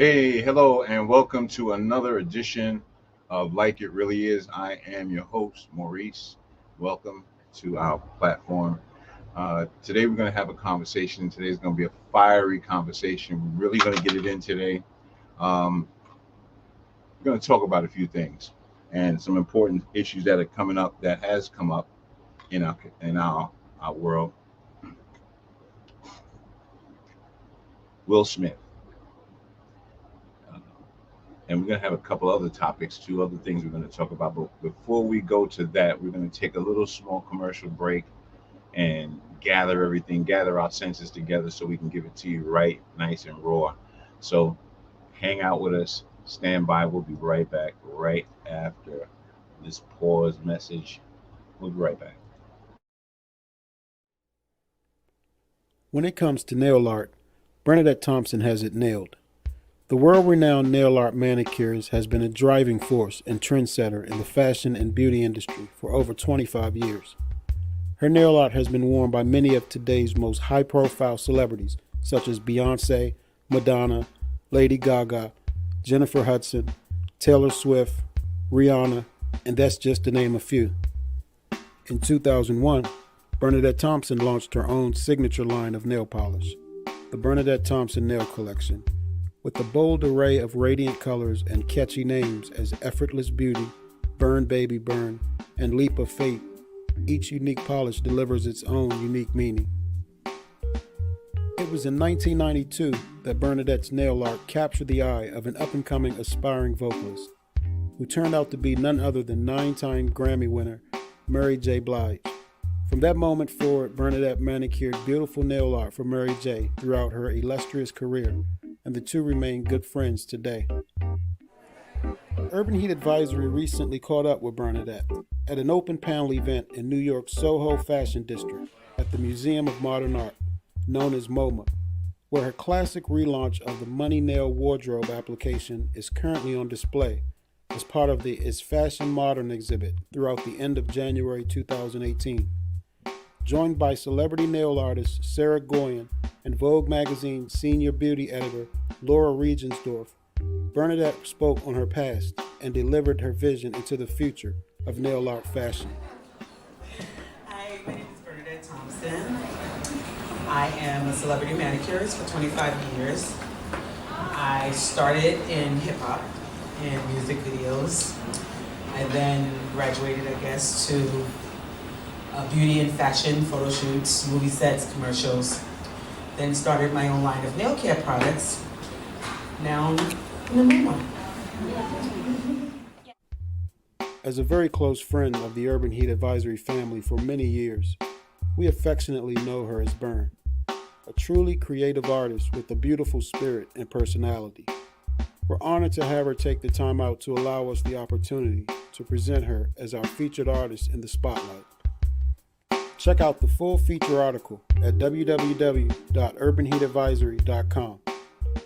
Hey, hello, and welcome to another edition of Like It Really Is. I am your host, Maurice. Welcome to our platform. Today, we're going to have a conversation. Today's going to be a fiery conversation. We're really going to get it in today. Um, we're going to talk about a few things and some important issues that are coming up, that has come up in our world. Will Smith. And we're going to have a couple other topics, two other things we're going to talk about. But before we go to that, we're going to take a little small commercial break and gather our senses together so we can give it to you right, nice and raw. So hang out with us, stand by. We'll be right back right after this pause message. We'll be right back. When it comes to nail art, Bernadette Thompson has it nailed. The world-renowned nail art manicures has been a driving force and trendsetter in the fashion and beauty industry for over 25 years. Her nail art has been worn by many of today's most high-profile celebrities, such as Beyoncé, Madonna, Lady Gaga, Jennifer Hudson, Taylor Swift, Rihanna, and that's just to name a few. In 2001, Bernadette Thompson launched her own signature line of nail polish, the Bernadette Thompson Nail Collection. With a bold array of radiant colors and catchy names as Effortless Beauty, Burn Baby Burn, and Leap of Faith, each unique polish delivers its own unique meaning. It was in 1992 that Bernadette's nail art captured the eye of an up-and-coming aspiring vocalist, who turned out to be none other than 9-time Grammy winner Mary J. Blige. From that moment forward, Bernadette manicured beautiful nail art for Mary J. throughout her illustrious career, and the two remain good friends today. Urban Heat Advisory recently caught up with Bernadette at an open panel event in New York's Soho Fashion District at the Museum of Modern Art, known as MoMA, where her classic relaunch of the Money Nail wardrobe application is currently on display as part of the Is Fashion Modern exhibit throughout the end of January 2018. Joined by celebrity nail artist Sarah Goyen and Vogue magazine's senior beauty editor Laura Regensdorf, Bernadette spoke on her past and delivered her vision into the future of nail art fashion. Hi, my name is Bernadette Thompson. I am a celebrity manicurist for 25 years. I started in hip hop and music videos. I then graduated, to beauty and fashion, photo shoots, movie sets, commercials. Then started my own line of nail care products. Now I'm in the new one. As a very close friend of the Urban Heat Advisory family for many years, we affectionately know her as Bern, a truly creative artist with a beautiful spirit and personality. We're honored to have her take the time out to allow us the opportunity to present her as our featured artist in the spotlight. Check out the full feature article at www.urbanheatadvisory.com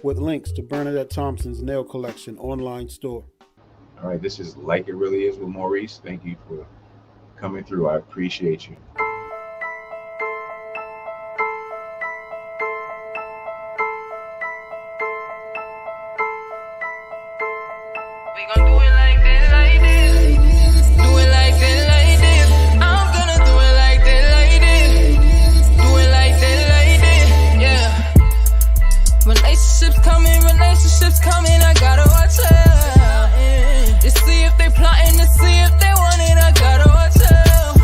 with links to Bernadette Thompson's nail collection online store. All right, this is Like It Really Is with Maurice. Thank you for coming through. I appreciate you. We gon' do it like this, like this. Do it like this, like this. I'm gonna do it like this, like this. Do it like this, like this. Yeah. Relationships coming, I gotta watch out. To see if they plotting, to see if they want it, I gotta watch out.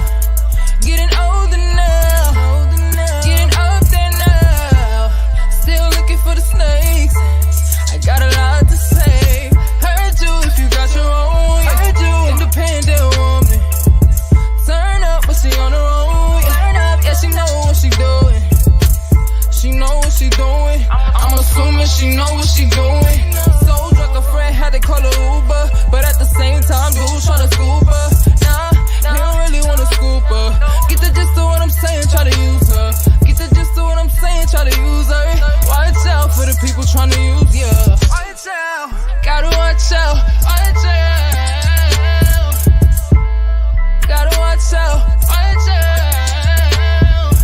Getting older now, getting up there now. Still looking for the snakes. I got a lot to say. Heard you if you got your own. Heard you independent woman. Turn up, but she on her own. Turn up, yeah, she know what she doing. She know what she doing. I'm assuming she know what she doing. So drunk a friend, had to call her Uber. But at the same time, dudes tryna scoop her. Nah, we don't really wanna scoop her. Get the gist of what I'm saying, try to use her. Get the gist of what I'm saying, try to use her. Watch out for the people tryna use ya. Watch out, gotta watch out. Watch out, gotta watch out. Watch out.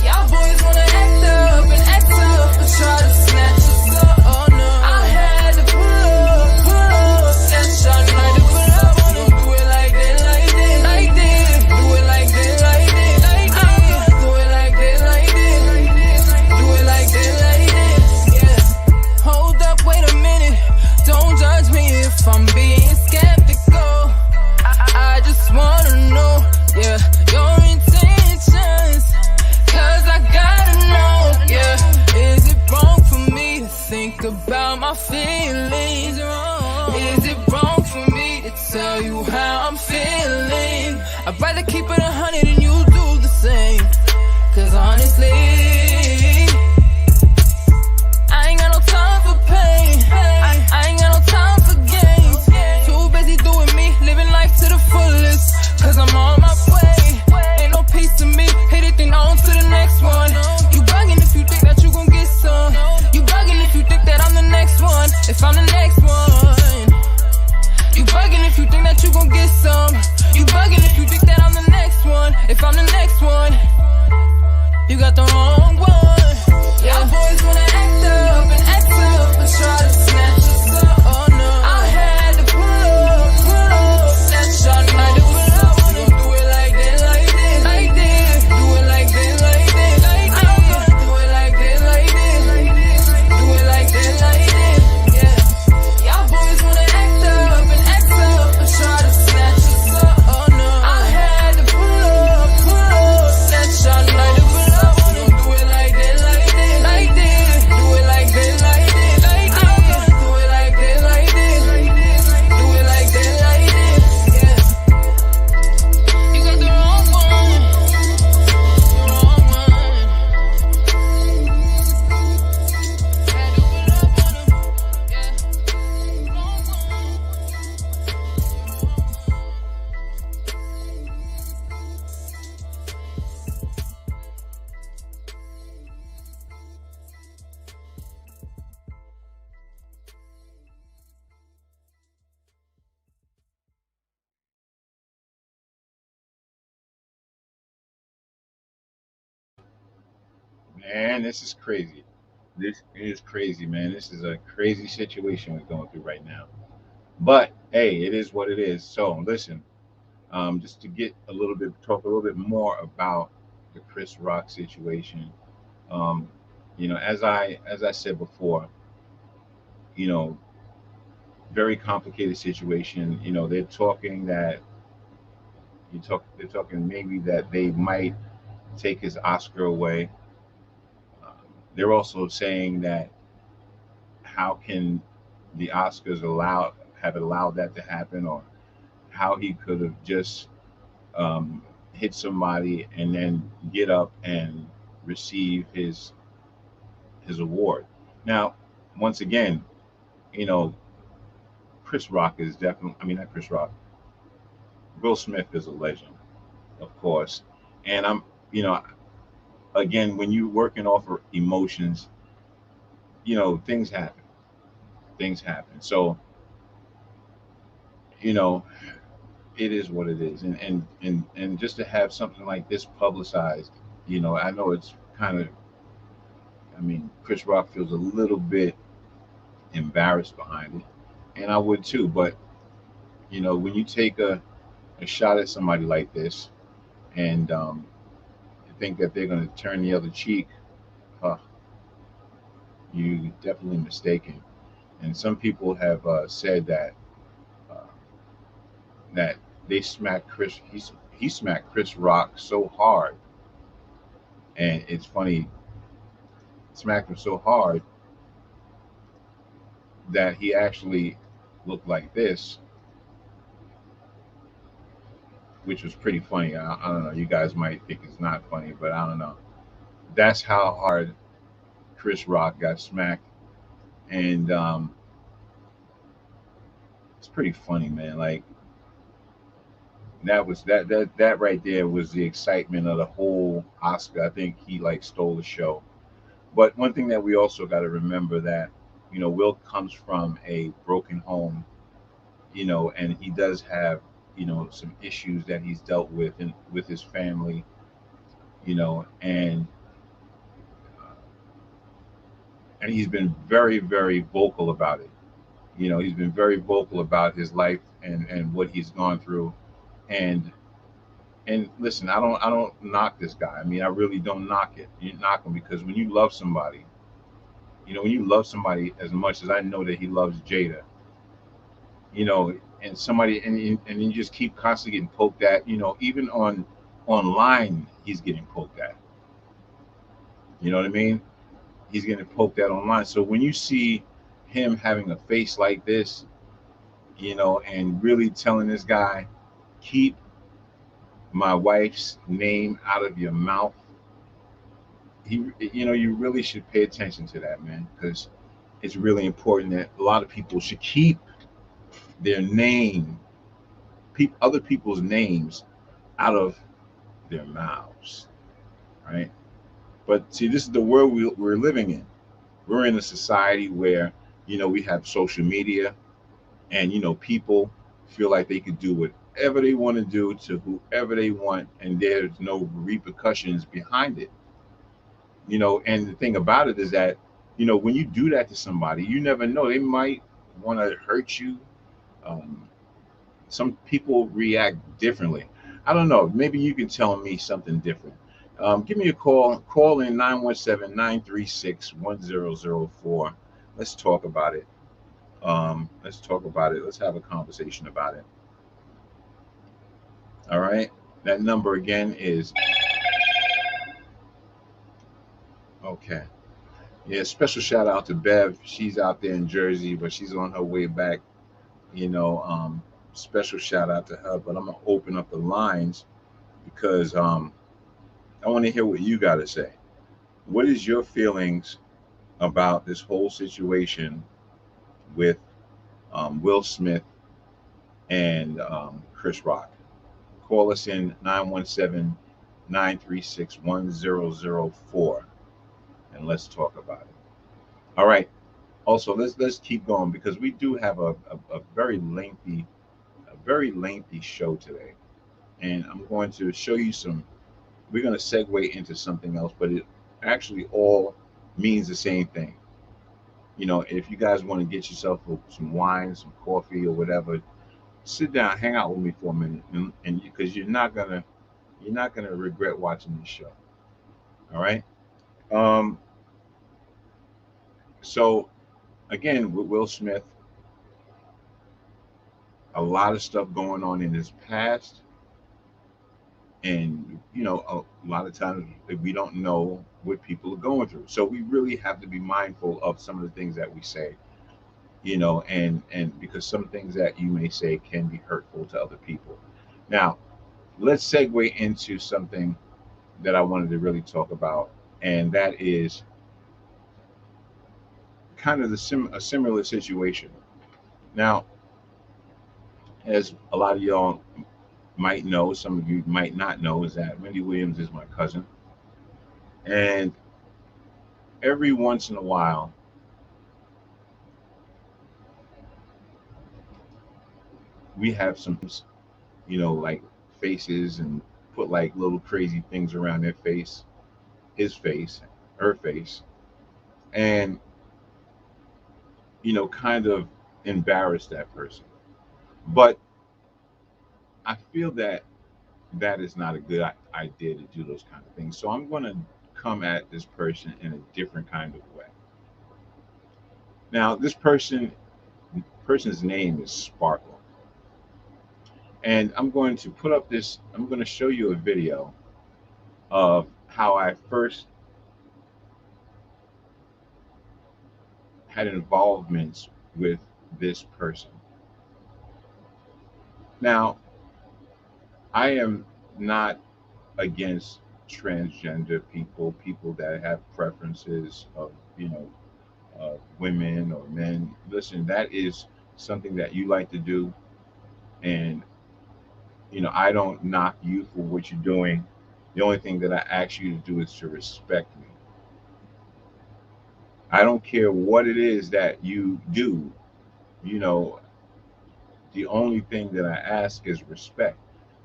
Y'all boys wanna act up and act up, but try to snatch us up. Oh no, I You got the wrong one. Y'all boys wanna act up, but try to snatch us up. Oh no, I had to pull up, snatch y'all night. Do it like that, like this, like this. Do it like that, like this, like this. I'm gonna do it like that, like this, like this. Do it like that, like this. Yeah. Y'all boys wanna act up, but try to snatch us up. Oh no, I had to pull up, snatch y'all night. Do it like that, like this, like this. Do it like that, like this, like this. I'm gonna do it like that, like this, like this. Do it like that, like this. Yeah. You got the wrong one, the wrong one. Had to pull up on 'em, yeah. Wrong one. Man, this is crazy. This is crazy, man. This is a crazy situation we're going through right now. But hey, it is what it is. So listen, just to get a little bit, talk a little bit more about the Chris Rock situation. Um, as I said before, you know, very complicated situation. They're talking that they're talking maybe that they might take his Oscar away. Um, they're also saying that how can the Oscars have allowed that to happen, or how he could have just um, hit somebody and then get up and receive his award. Now, once again, you know, Chris Rock is definitely. I mean, not Chris Rock. Will Smith is a legend, of course, and you know, again, when you're working off of emotions, things happen. Things happen. So, you know, it is what it is, and just to have something like this publicized, I know it's kind of. I mean, Chris Rock feels a little bit embarrassed behind it, and I would too. But when you take a shot at somebody like this, and think that they're going to turn the other cheek, huh, you definitely mistaken. And some people have said uh, that they smacked he smacked Chris Rock so hard, and it's funny, smacked him so hard that he actually looked like this, which was pretty funny. I don't know. You guys might think it's not funny, but I don't know. That's how hard Chris Rock got smacked, and it's pretty funny, man. Like that right there was the excitement of the whole Oscar. I think he like stole the show. But one thing that we also got to remember that Will comes from a broken home, and he does have some issues that he's dealt with with his family, and he's been very very vocal about it. He's been very vocal about his life and what he's gone through, and listen, I don't knock this guy. I mean, I really don't knock it. You knock him because when you love somebody, when you love somebody as much as I know that he loves Jada, and somebody and you just keep constantly getting poked at, even online he's getting poked at. You know what I mean? He's getting poked at online. So when you see him having a face like this, and really telling this guy, keep my wife's name out of your mouth, you really should pay attention to that, man, because it's really important that a lot of people should keep their name, other people's names out of their mouths, right? But see, this is the world we're living in. We're in a society where we have social media, and people feel like they could do whatever they want to do to whoever they want, and there's no repercussions behind it. And the thing about it is that, when you do that to somebody, you never know. They might want to hurt you. Um, some people react differently. I don't know. Maybe you can tell me something different. Give me a call. Call in 917-936-1004. Let's talk about it. Let's talk about it. Let's have a conversation about it. All right. That number again is okay. Yeah, special shout out to Bev. She's out there in Jersey, but she's on her way back. You know, um, Special shout out to her. But I'm gonna open up the lines because I want to hear what you got to say. What is your feelings about this whole situation with Will Smith and Chris Rock? Call us in 917-936-1004 and let's talk about it. All right. Also, let's keep going because we do have a very lengthy show today, and I'm going to show you some. We're going to segue into something else, but it actually all means the same thing. If you guys want to get yourself some wine, some coffee, or whatever, sit down, hang out with me for a minute, and because you're not gonna regret watching this show. All right. Um. So again, with Will Smith, a lot of stuff going on in his past, and a lot of times we don't know what people are going through. So we really have to be mindful of some of the things that we say. And because some things that you may say can be hurtful to other people. Now, let's segue into something that I wanted to really talk about, and that is kind of a similar situation. Now, as a lot of y'all might know, some of you might not know, is that Wendy Williams is my cousin, and every once in a while, we have some, like faces and put like little crazy things around their face, his face, her face, and kind of embarrass that person. But I feel that that is not a good idea to do those kind of things. So I'm going to come at this person in a different kind of way. Now, this person's name is Sparkle, and I'm going to show you a video of how I first had involvements with this person. Now, I am not against transgender people that have preferences of, women or men. Listen, that is something that you like to do, and I don't knock you for what you're doing. The only thing that I ask you to do is to respect me. I don't care what it is that you do. You know, the only thing that I ask is respect.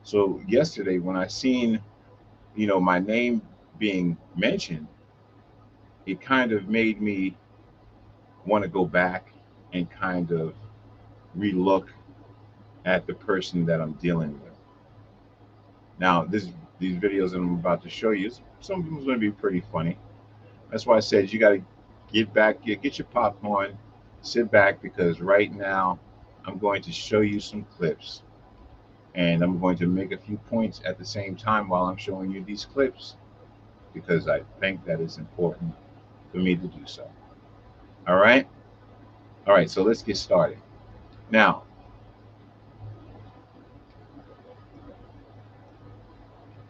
So yesterday, when I seen my name being mentioned, it kind of made me want to go back and kind of relook at the person that I'm dealing with. Now, these videos that I'm about to show you, some of them is going to be pretty funny. That's why I said you got to get your popcorn, sit back because right now I'm going to show you some clips and I'm going to make a few points at the same time while I'm showing you these clips because I think that it's important for me to do so. All right? All right, so let's get started. Now,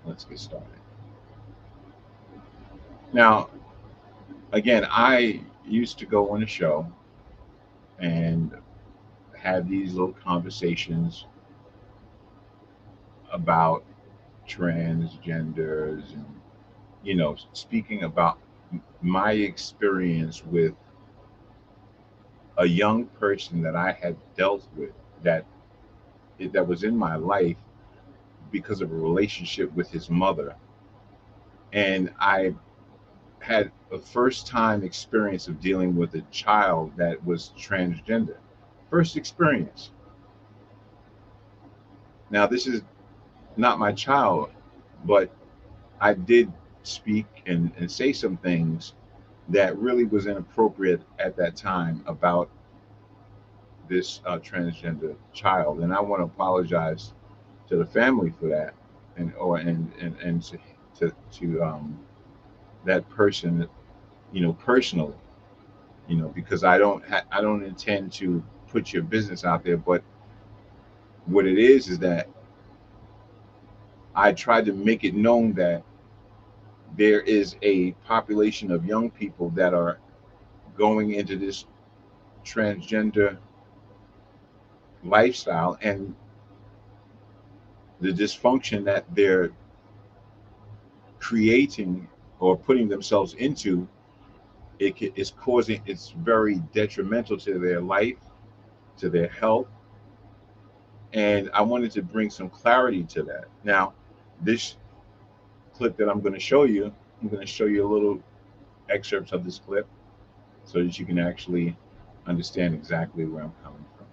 let's get started. Now, again, I used to go on a show and have these little conversations about transgenders and speaking about my experience with a young person that I had dealt with that that was in my life because of a relationship with his mother, and I had a first time experience of dealing with a child that was transgender. First experience. Now, this is not my child, but I did speak and say some things that really was inappropriate at that time about this transgender child, and I want to apologize to the family for that, and to that person, personally, because I don't intend to put your business out there, but what it is that I tried to make it known that there is a population of young people that are going into this transgender lifestyle, and the dysfunction that they're creating or putting themselves into, it's very detrimental to their life, to their health, and I wanted to bring some clarity to that. Now, this clip that I'm going to show you, I'm going to show you a little excerpts of this clip so that you can actually understand exactly where I'm coming from.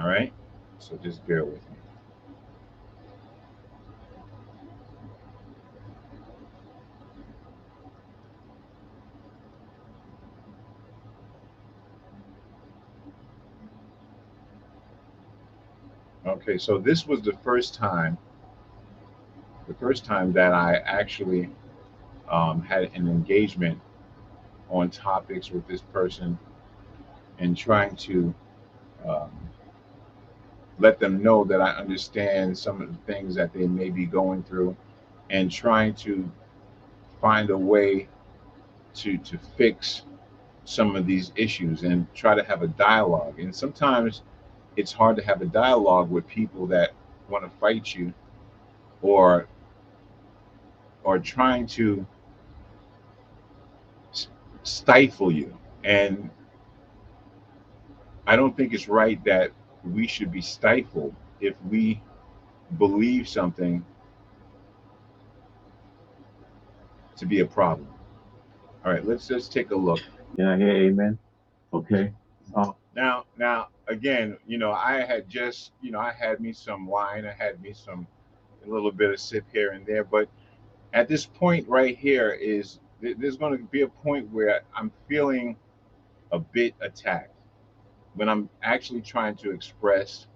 All right, so just bear with me. Okay, so this was the first time that I actually had an engagement on topics with this person and trying to um, let them know that I understand some of the things that they may be going through, and trying to find a way to fix some of these issues and try to have a dialogue. And sometimes it's hard to have a dialogue with people that want to fight you, or trying to stifle you. And I don't think it's right that we should be stifled if we believe something to be a problem. All right, let's just take a look. Can I hear amen? Okay. Now, again, I had just, I had me some wine, I had me some a little bit of sip here and there, but at this point right here there's going to be a point where I'm feeling a bit attacked when I'm actually trying to express,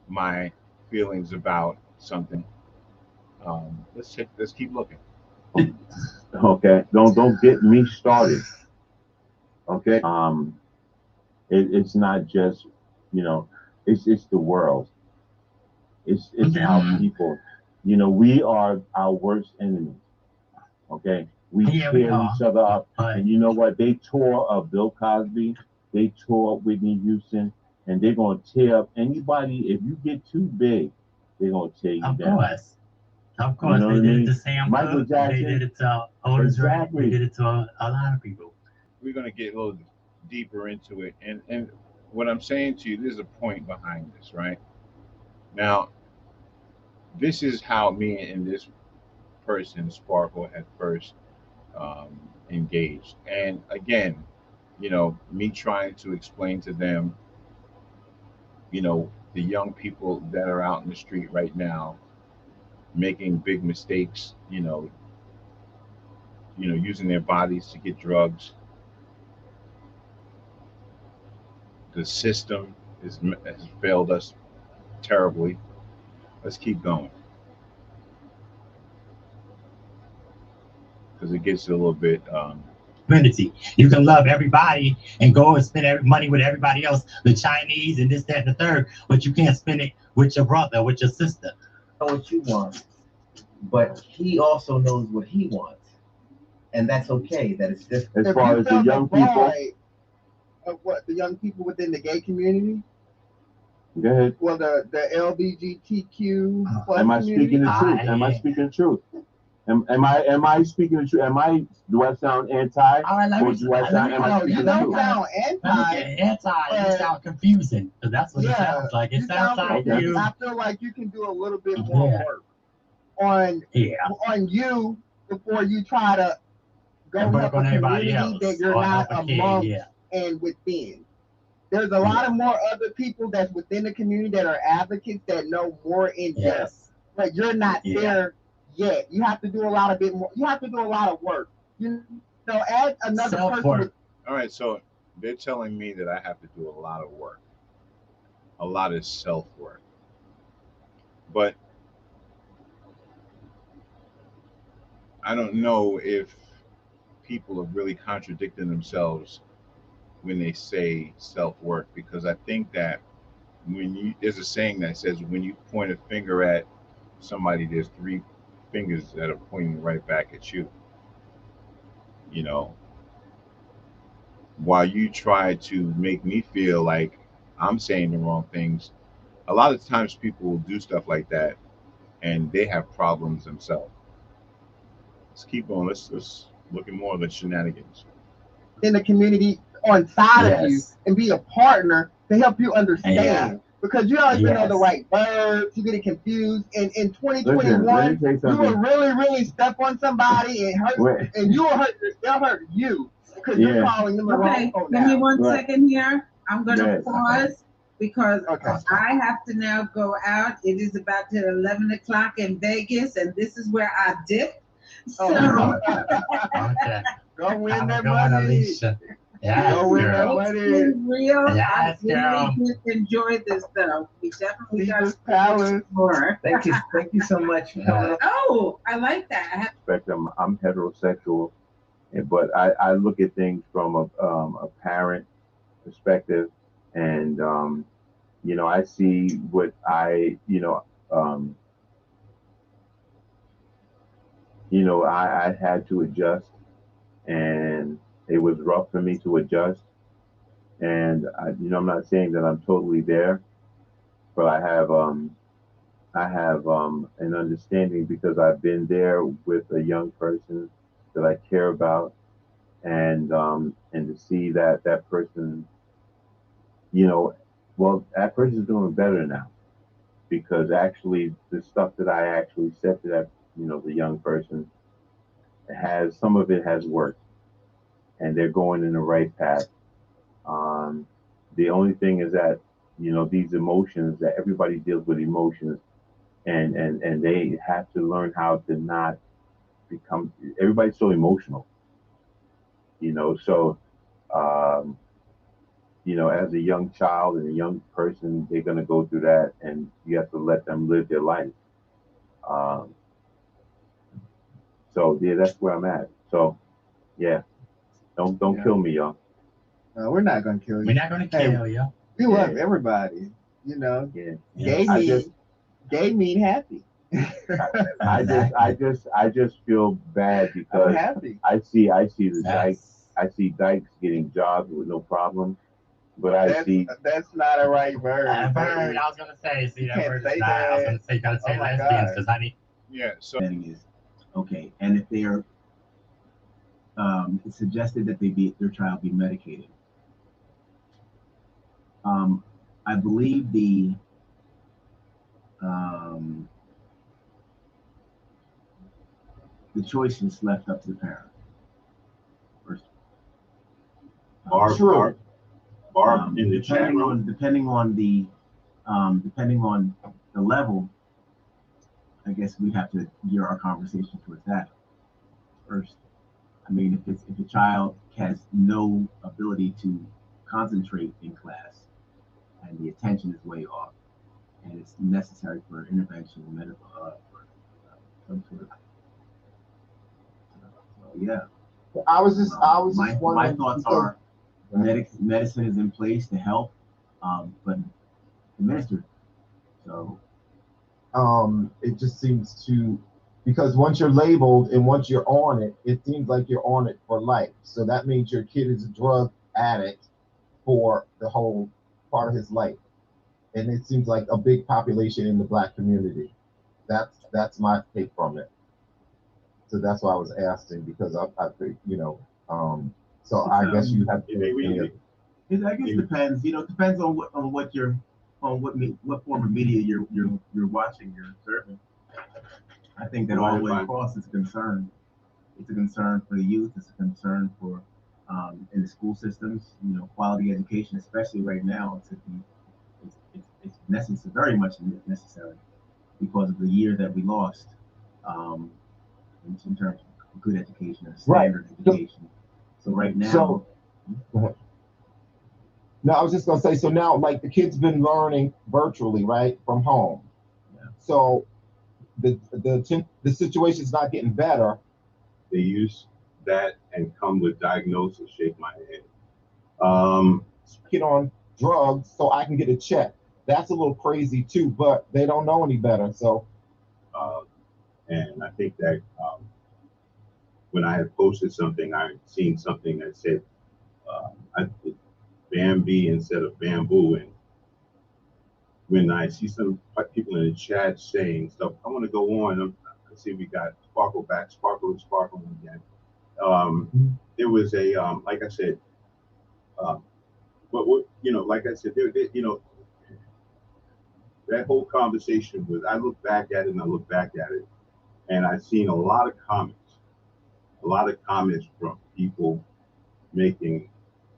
my feelings about something. Let's keep looking. Okay. Don't get me started. Okay. It's not just, it's the world. It's our people. We are our worst enemies. Okay. We tear each other up. And you know what? They tore up Bill Cosby. They tore up Whitney Houston. And they're going to tear up anybody. If you get too big, they're going to tear you down. Of course, they did it to Sam Cooke. They did it to Otis Redding. They did it to a lot of people. We're going to get a little deeper into it. And what I'm saying to you, there's a point behind this, right? Now, this is how me and this person, Sparkle, had first engaged. And again, me trying to explain to them, the young people that are out in the street right now making big mistakes, using their bodies to get drugs. The system has failed us terribly. Let's keep going, because it gets a little bit. Unity. You can love everybody and go and spend money with everybody else, the Chinese and this, that, and the third, but you can't spend it with your brother, with your sister. Know what you want, but he also knows what he wants, and that's okay. That it's different. As far as the young people, what the young people within the gay community? Go ahead. Well, the LGBTQ plus am I community? speaking the truth? Am I speaking the truth? Am I speaking the truth? Do I sound anti? All right, or do I sound? Am I You speaking the don't truth? sound anti. You sound confusing, because that's what it sounds like. It sounds like you. I feel like you can do a little bit more work on you before you try to go And help work a on everybody community that else you're or not help a kid. amongst Yeah. and within. There's a lot of more other people that's within the community that are advocates that know more in depth, Yes. but you're not there yet. You have to do a lot of bit more. You have to do a lot of work. You know, add another Self person. work. All right, so they're telling me that I have to do a lot of work, a lot of self work. But I don't know if people are really contradicting themselves when they say self work, because I think that there's a saying that says when you point a finger at somebody, there's three fingers that are pointing right back at you. You know, while you try to make me feel like I'm saying the wrong things, a lot of times people will do stuff like that and they have problems themselves. Let's keep going. Let's look at more of the shenanigans. In the community on side of you Yes. and be a partner to help you understand. Yeah. Because you don't even know the Yes. right words, you get it confused. And in Listen, let 2021, me say you something. will really step on somebody and hurt, Wait. and you will hurt. They'll hurt you because you're Yeah. calling them the wrong Okay, phone give me now. one Right. second here. I'm gonna Yes. pause because Okay. I have to now go out. It is about to 11 o'clock in Vegas, and this is where I dip. So Okay. Go win I'm that going, money. Alicia. Yes, Go win that girl. money. it's been real. Yes, I girl. really did enjoy this, though. We definitely got Caesar's Palace. more. Thank you so much for coming on. Oh, I like that. I have Spectrum. I'm heterosexual, but I look at things from a parent perspective, and I see what um, I had to adjust, and it was rough for me to adjust. And I'm not saying that I'm totally there, but I have an understanding because I've been there with a young person that I care about, and to see that person, you know, well, that person's doing better now because actually the stuff that I actually said to that, the young person has some of it has worked, and they're going in the right path. Um, the only thing is that these emotions that everybody deals with emotions, and they have to learn how to not become. Everybody's so emotional, so. Um, as a young child and a young person, they're going to go through that, and you have to let them live their life. Um, so yeah, that's where I'm at. So yeah, don't kill me, y'all. No, we're not gonna kill you. We're not going to Hey, kill you. we love everybody. Yeah, Gay I mean just, gay mean happy. I just feel bad I'm because happy. I see dykes getting jobs with no problem, but I see That's not a right word. Bird, I was going to say, see, that can't word say is not. I was that. going to say, you got to say Oh my lesbians God. because, honey, Yeah, so Setting is okay, and if they're it's suggested that their child be medicated. I believe um, the choice is left up to the parent. First, Barb in the chat depending room. depending on the level, I guess we have to gear our conversation towards that first. I mean, if a child has no ability to concentrate in class and the attention is way off, and it's necessary for intervention, medical, for some sort of, yeah. I was just My wondering thoughts because are medicine is in place to help, but administered. So it just seems to, because once you're labeled and once you're on it, it seems like you're on it for life. So that means your kid is a drug addict for the whole part of his life. And it seems like a big population in the Black community. That's my take from it. So that's why I was asking, because I think, so I guess you have to. It, I guess depends. It depends on what form of media you're watching, you're observing. I think that all the way across is concerned. It's a concern for the youth. It's a concern for in the school systems. Quality education, especially right now, it's necessary, very much necessary because of the year that we lost um, in terms of good education and standard education. So right now. So, go ahead. No, I was just gonna say. So now, like the kids been learning virtually, right, from home. Yeah. So the situation's not getting better. They use that and come with diagnosis. Shake my head. Um, Get on drugs so I can get a check. That's a little crazy too, but they don't know any better. So uh, and I think that when I had posted something, I had seen something that said I Bambi instead of bamboo. And when I see some people in the chat saying stuff, I want to go on. I see we got Sparkle back, Sparkle and Sparkle again. There was a, like I said, but what, like I said, that whole conversation was, I look back at it and I look back at it, and I've seen a lot of comments from people making,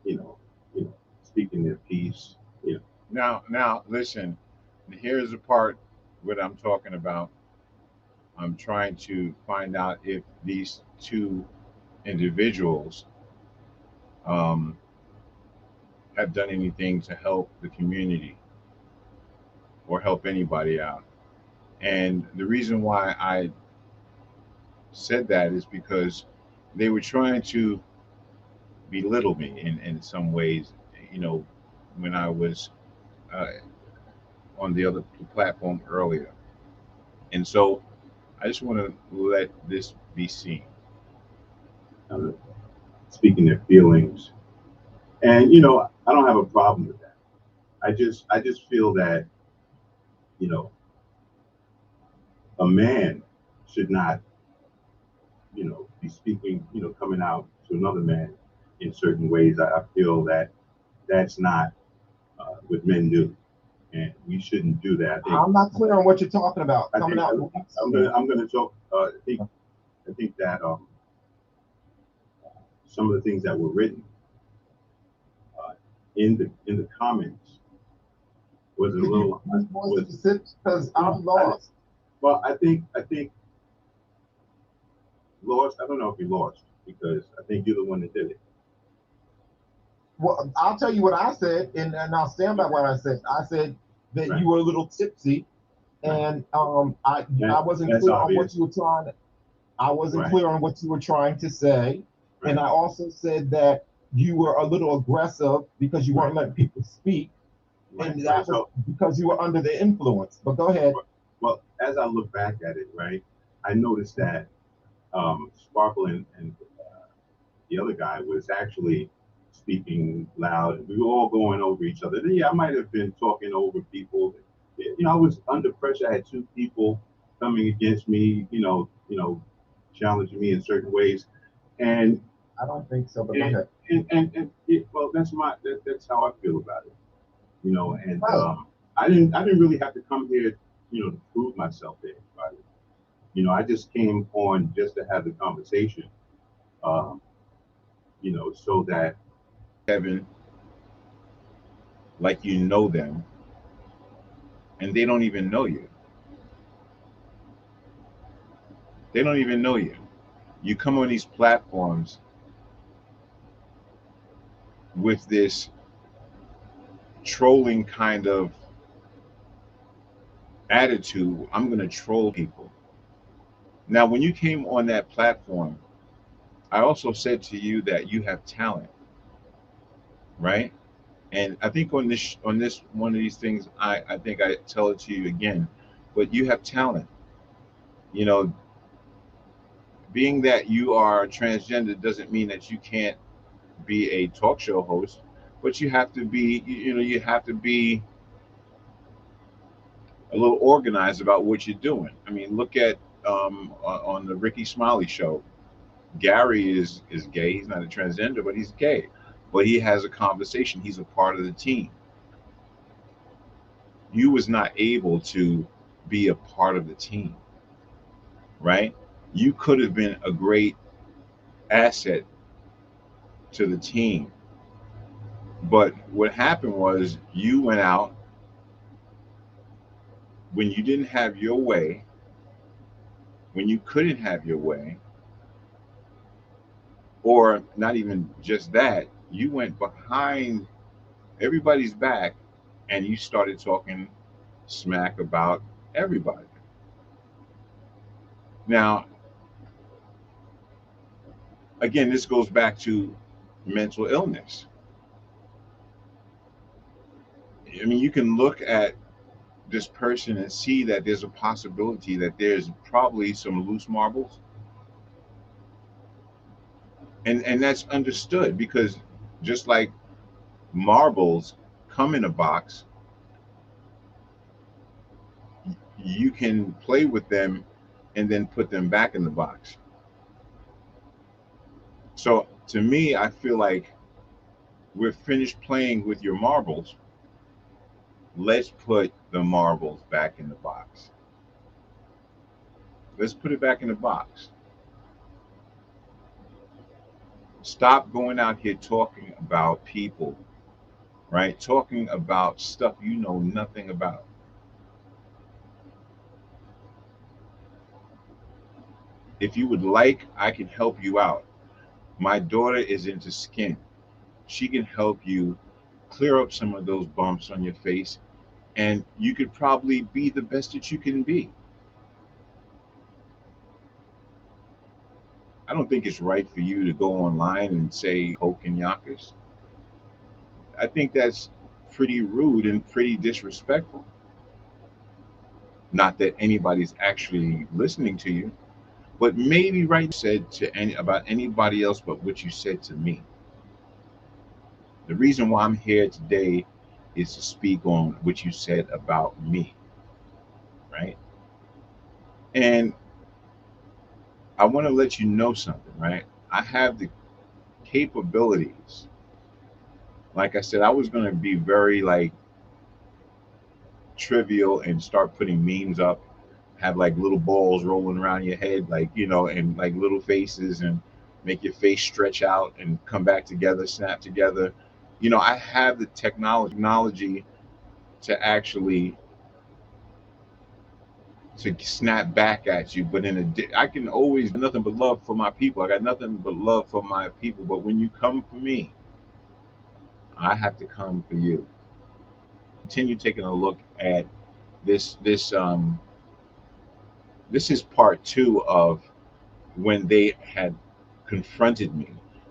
you know, speaking their piece. Now, listen. Here's the part what I'm talking about. I'm trying to find out if these two individuals um, have done anything to help the community or help anybody out. And the reason why I said that is because they were trying to belittle me in some ways, you know, when I was uh, on the other platform earlier. And so I just want to let this be seen. Uh, Speaking their feelings. And, I don't have a problem with that. I just feel that, you know, a man should not, be speaking, coming out to another man in certain ways. I feel that that's not what men do, and we shouldn't do that. I'm not clear on what you're talking about. I Coming think, out. I'm gonna talk. I think that some of the things that were written uh, in the comments was a little More specific because I'm lost. well. I think lost. I don't know if you lost because I think you're the one that did it. Well, I'll tell you what I said, and I'll stand by what I said. I said that Right. you were a little tipsy, and I wasn't That's clear on what obvious. you were trying. I wasn't Right. clear on what you were trying to say, and Right. I also said that you were a little aggressive because you weren't letting people speak, Right. and Right. that was because you were under the influence. But go ahead. Well, as I look back at it, right, I noticed that Sparkle and the other guy was actually speaking loud. We were all going over each other. Yeah, I might have been talking over people. I was under pressure. I had two people coming against me. Challenging me in certain ways, and I don't think so, but go ahead. well, that's how I feel about it. And Right. I didn't really have to come here, to prove myself to anybody. I just came on just to have the conversation, um, so that Kevin, like them, and they don't even know you. They don't even know you. You come on these platforms with this trolling kind of attitude. I'm going to troll people. Now, when you came on that platform, I also said to you that you have talent, right? And I think on this one of these things, I think I tell it to you again, but you have talent. You know, being that you are transgender doesn't mean that you can't be a talk show host, but you have to be, you have to be a little organized about what you're doing. I mean, look at on the Ricky Smiley show. Gary is gay. He's not a transgender, but he's gay. But he has a conversation. He's a part of the team. You was not able to be a part of the team, right? You could have been a great asset to the team. But what happened was you went out when you didn't have your way, when you couldn't have your way, or not even just that, you went behind everybody's back and you started talking smack about everybody. Now, again, this goes back to mental illness. I mean, you can look at this person and see that there's a possibility that there's probably some loose marbles, and that's understood because just like marbles come in a box, you can play with them and then put them back in the box. So to me, I feel like we're finished playing with your marbles. Let's put the marbles back in the box. Let's put it back in the box. Stop going out here talking about people, right? Talking about stuff you know nothing about. If you would like, I can help you out. My daughter is into skin. She can help you clear up some of those bumps on your face, and you could probably be the best that you can be. I don't think it's right for you to go online and say Coke and Yonkers. I think that's pretty rude and pretty disrespectful. Not that anybody's actually listening to you, but maybe right said to any about anybody else but what you said to me. The reason why I'm here today is to speak on what you said about me, right? And I want to let you know something, right? I have the capabilities. Like I said, I was going to be very like trivial and start putting memes up, have like little balls rolling around your head, like, and like little faces and make your face stretch out and come back together, snap together. I have the technology to actually to snap back at you, but I can always nothing but love for my people. I got nothing but love for my people. But when you come for me, I have to come for you. Continue taking a look at this. This is part two of when they had confronted me.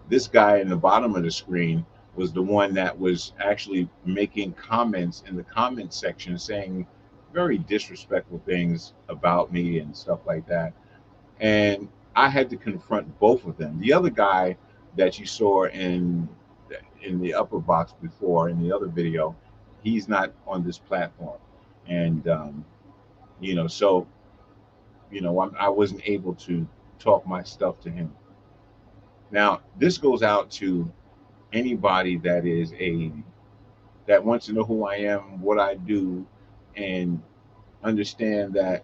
This guy in the bottom of the screen was the one that was actually making comments in the comment section saying very disrespectful things about me and stuff like that. And I had to confront both of them. The other guy that you saw in the upper box before in the other video, he's not on this platform. And so I wasn't able to talk my stuff to him. Now, this goes out to anybody that wants to know who I am, what I do, and understand that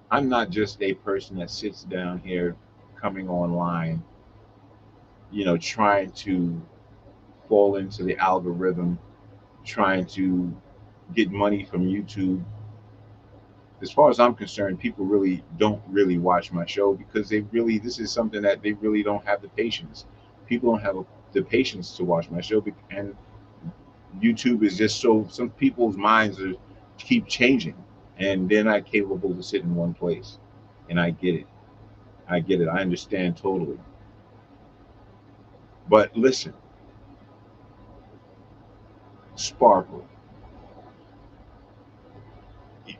I'm not just a person that sits down here coming online, trying to fall into the algorithm, trying to get money from YouTube. As far as I'm concerned, people really don't really watch my show because this is something that they really don't have the patience. People don't have the patience to watch my show, and YouTube is just so some people's minds keep changing, and they're not capable to sit in one place. And I get it. I get it. I understand totally. But listen, Sparkle,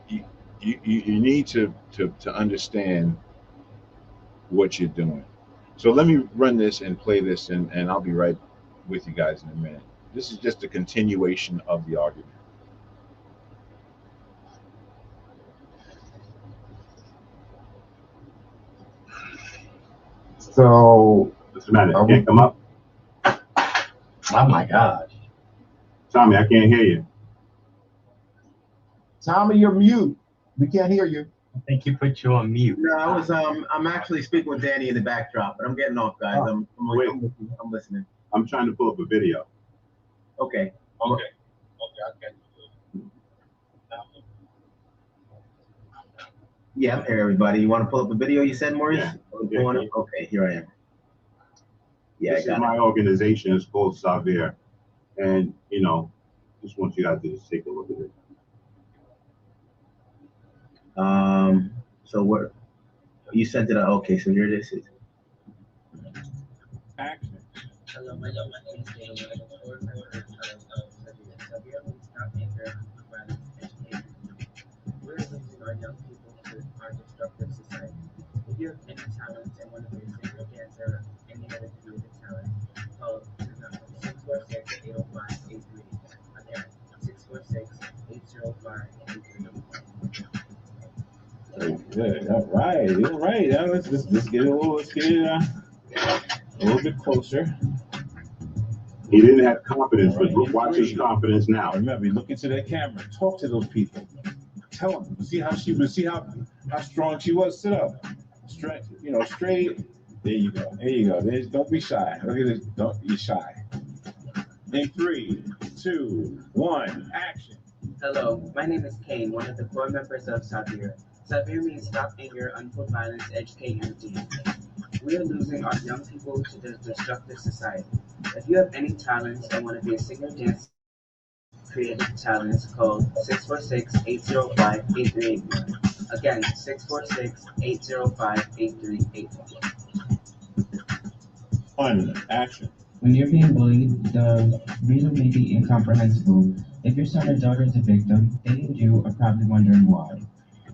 you, you need to understand what you're doing. So let me run this and play this, and I'll be right with you guys in a minute. This is just a continuation of the argument. So, What's the matter? You can't come up? Oh my God. Tommy, I can't hear you. Tommy, you're mute. We can't hear you. I think you put you on mute. No, I was I'm actually speaking with Danny in the backdrop, but I'm getting off, guys. I'm listening. I'm trying to pull up a video. Okay. Okay. Yeah, I'm here, everybody. You want to pull up a video? You said, Maurice? Yeah. Okay, here I am. Yeah, This is my organization. It's called Xavier, and just want you guys to just take a look at it. So what? You sent it out. Okay, so here this is. Action. Hello, my name is Kane. I'm a board member of Xavier means not anger, violence, education. We're losing our young people to our destructive society. If you have any talents and want to be a singer, dancer, or any other creative talent, call 646-805-83. Again, 646-805-83. Good. All right. Now let's get a little bit closer. He didn't have confidence, but watch his confidence now. Remember, look into that camera. Talk to those people. Tell them. See how strong she was. Sit up. Straight. Straight. There you go. Don't be shy. Look at this. Don't be shy. In 3, 2, 1, action. Hello, my name is Kane, one of the board members of Xavier. Xavier means stop anger, unfold violence, educate unity. We are losing our young people to the destructive society. If you have any talents and want to be a singer, dancer, creative talents, call 646-805-8381. Again, 646-805-8381. 1, action. When you're being bullied, the reason may be incomprehensible. If your son or daughter is a victim, they and you are probably wondering why.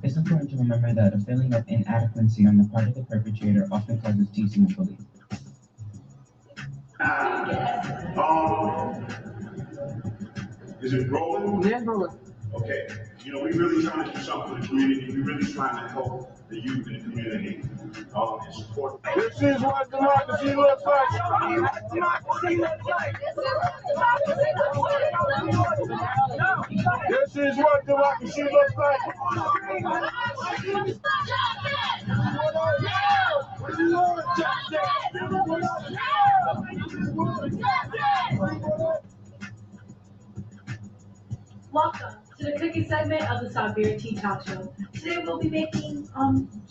It's important to remember that a feeling of inadequacy on the part of the perpetrator often causes teasing and bullying. Is it rolling? Yeah, rolling. Okay. We really trying to do something for the community. We really trying to help the youth in the community and support. This is what democracy looks like. This is what democracy looks like. Welcome to the cooking segment of the Xavier Tea Talk Show. Today we'll be making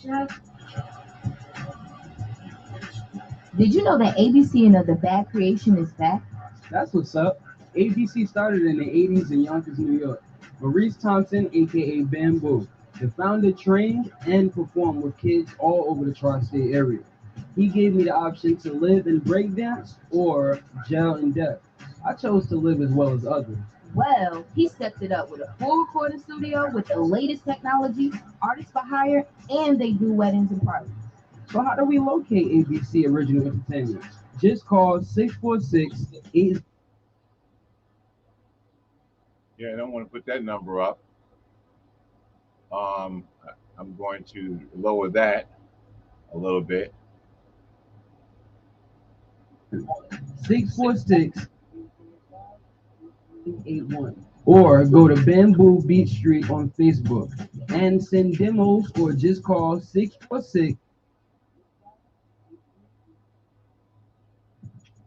Jack. Did you know that ABC and the Bad Creation is back? That's what's up. ABC started in the 80s in Yonkers, New York. Maurice Thompson, aka Bamboo, the founder, trained and performed with kids all over the tri-state area. He gave me the option to live in breakdance or jail and death. I chose to live as well as others. Well, he stepped it up with a full recording studio with the latest technology, artists for hire, and they do weddings and parties. So how do we locate ABC Original Entertainment? Just call 646-8. Yeah, I don't want to put that number up. I'm going to lower that a little bit. 646-81. Or go to Bamboo Beach Street on Facebook and send demos, or just call 646.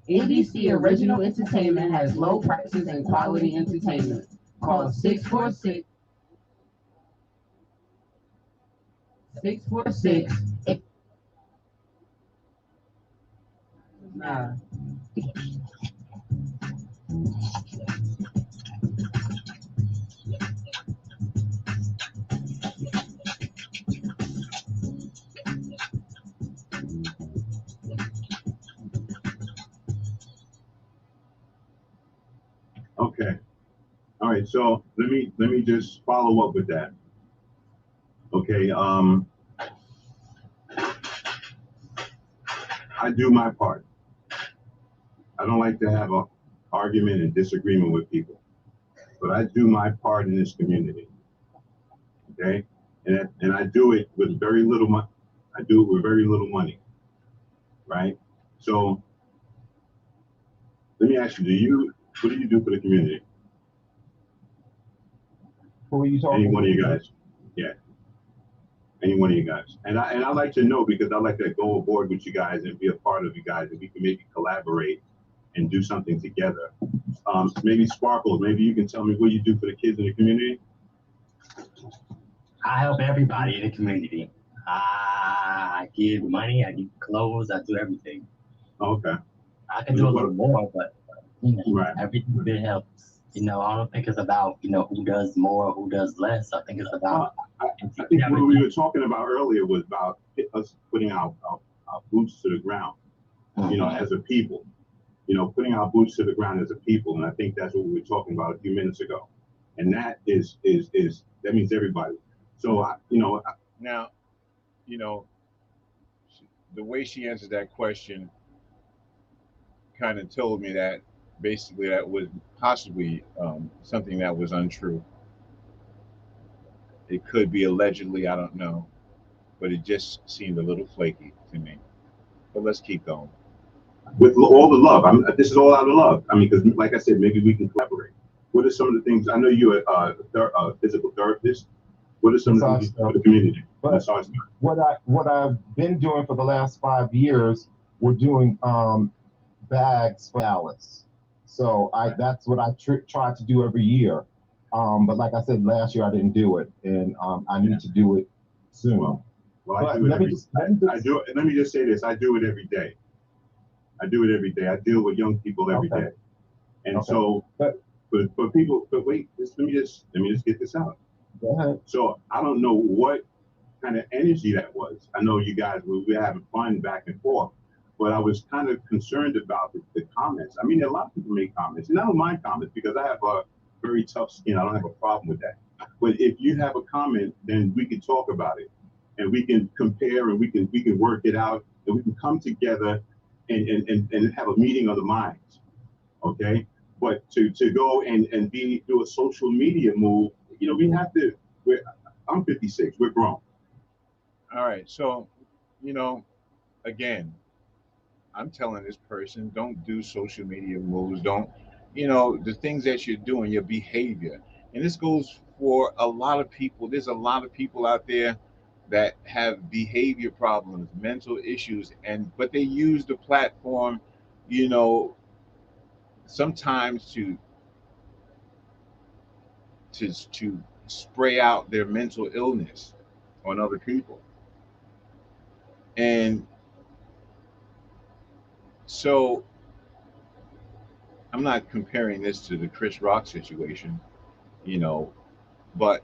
ABC Original Entertainment has low prices and quality entertainment. Call 646. 646. Nah. Okay. All right. So let me just follow up with that. Okay. I do my part. I don't like to have an argument and disagreement with people, but I do my part in this community. Okay. And I do it with very little money. I do it with very little money. Right. So let me ask you, what do you do for the community? Who are you talking Any to? one of you guys? Yeah. Any one of you guys. And I like to know, because I like to go aboard with you guys and be a part of you guys, and we can maybe collaborate and do something together. Maybe Sparkles, maybe you can tell me what you do for the kids in the community. I help everybody in the community. I give money, I give clothes, I do everything. Okay. I can do a little more, but you know, right. Every bit helps. You know, I don't think it's about, you know, who does more, who does less. I think it's about. I think what we were talking about earlier was about us putting our boots to the ground, you know, as a people. You know, putting our boots to the ground as a people, and I think that's what we were talking about a few minutes ago. And that is that means everybody. So now, the way she answered that question kind of told me that basically that was possibly something that was untrue. It could be allegedly, I don't know, but it just seemed a little flaky to me. But let's keep going. With all the love, this is all out of love. I mean, because like I said, maybe we can collaborate. What are some of the things? I know you're a physical therapist. What are some of the things for the community? But what I've been doing for the last 5 years, we're doing bags for Alice. So that's what I try to do every year. But like I said, last year I didn't do it, and I need to do it soon. Well, let me just say this: I do it every day. I do it every day. I deal with young people every day, and so for people. But wait, let me just get this out. Go ahead. So I don't know what kind of energy that was. I know you guys were having fun back and forth, but I was kind of concerned about the comments. I mean, a lot of people make comments, and I don't mind comments because I have a very tough skin. I don't have a problem with that. But if you have a comment, then we can talk about it, and we can compare, and we can work it out, and we can come together and have a meeting of the minds. Okay. But to go and do a social media move, you know, we have to. I'm 56. We're grown. All right. So, again, I'm telling this person, don't do social media moves. Don't, the things that you're doing, your behavior. And this goes for a lot of people. There's a lot of people out there that have behavior problems, mental issues, but they use the platform, sometimes to spray out their mental illness on other people. And so I'm not comparing this to the Chris Rock situation, but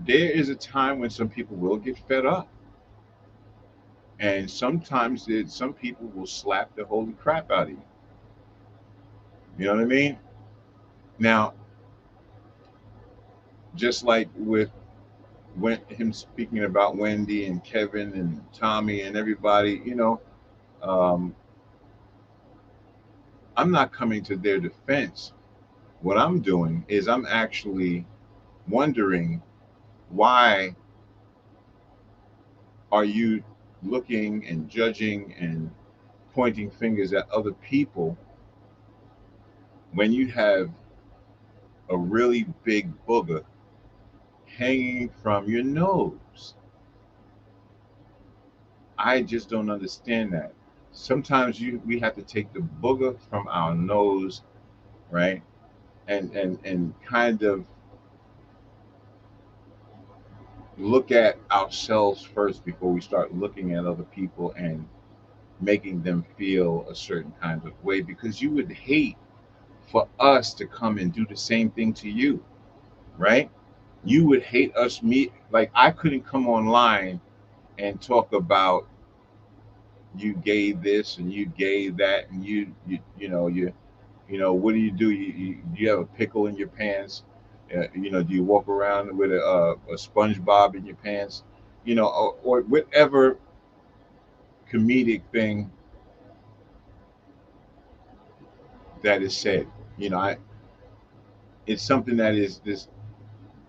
there is a time when some people will get fed up. And sometimes some people will slap the holy crap out of you. You know what I mean? Now, just like with him speaking about Wendy and Kevin and Tommy and everybody, um, I'm not coming to their defense. What I'm doing is I'm actually wondering, why are you looking and judging and pointing fingers at other people when you have a really big booger hanging from your nose? I just don't understand that. Sometimes we have to take the booger from our nose, right? And kind of look at ourselves first before we start looking at other people and making them feel a certain kind of way, because you would hate for us to come and do the same thing to you, right? You would hate us meet, like I couldn't come online and talk about you gave this and you gave that, and what do? You have a pickle in your pants? Do you walk around with a SpongeBob in your pants? Or whatever comedic thing that is said. It's something that is just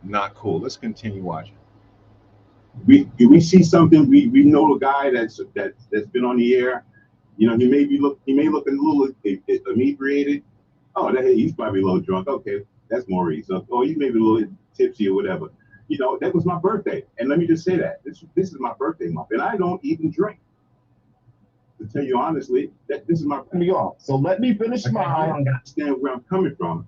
not cool. Let's continue watching. We see something. We know a guy that's been on the air. He may look a little inebriated. Oh, he's probably a little drunk. Okay, that's Maurice. Or you may be a little tipsy or whatever. you know, that was my birthday. And let me just say that this is my birthday month, and I don't even drink. To tell you honestly, that this is my me off. So let me finish I mine. understand where I'm coming from,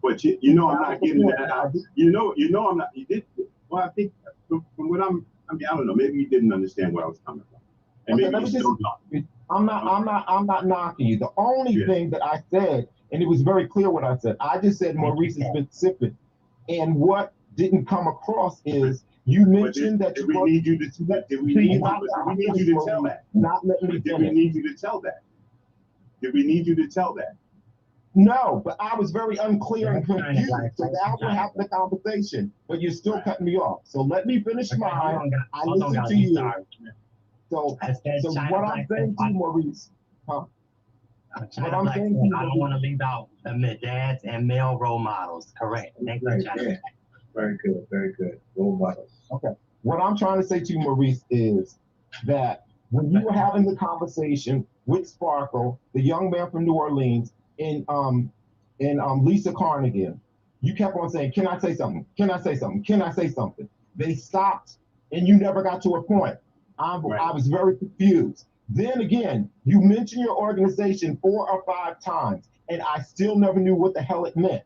but you know I'm not getting that. You know I'm not. You did. Well, I think from what I mean, I don't know. Maybe you didn't understand where I was coming from, and Okay, maybe you still don't. I'm not knocking you. The only thing that I said, and it was very clear what I said. I just said Maurice has been sipping, and what didn't come across is you mentioned that we need you to. Did we need you to tell that? Not let me Did we need you to tell that? Did we need you to tell that? No, but I was very unclear and confused. So now we're having the conversation, but you're still cutting me off. So let me finish mine. I listen to you. So what I'm saying to you, Maurice, huh? What I'm saying, I don't want to leave out the dads and male role models. Correct. Thank you, China. Very good, very good. Role models. Okay. What I'm trying to say to you, Maurice, is that when you were having the conversation with Sparkle, the young man from New Orleans, and Lisa Carnegie, you kept on saying, "Can I say something? Can I say something? Can I say something?" They stopped, and you never got to a point. I was very confused. Then again, you mentioned your organization 4 or 5 times, and I still never knew what the hell it meant.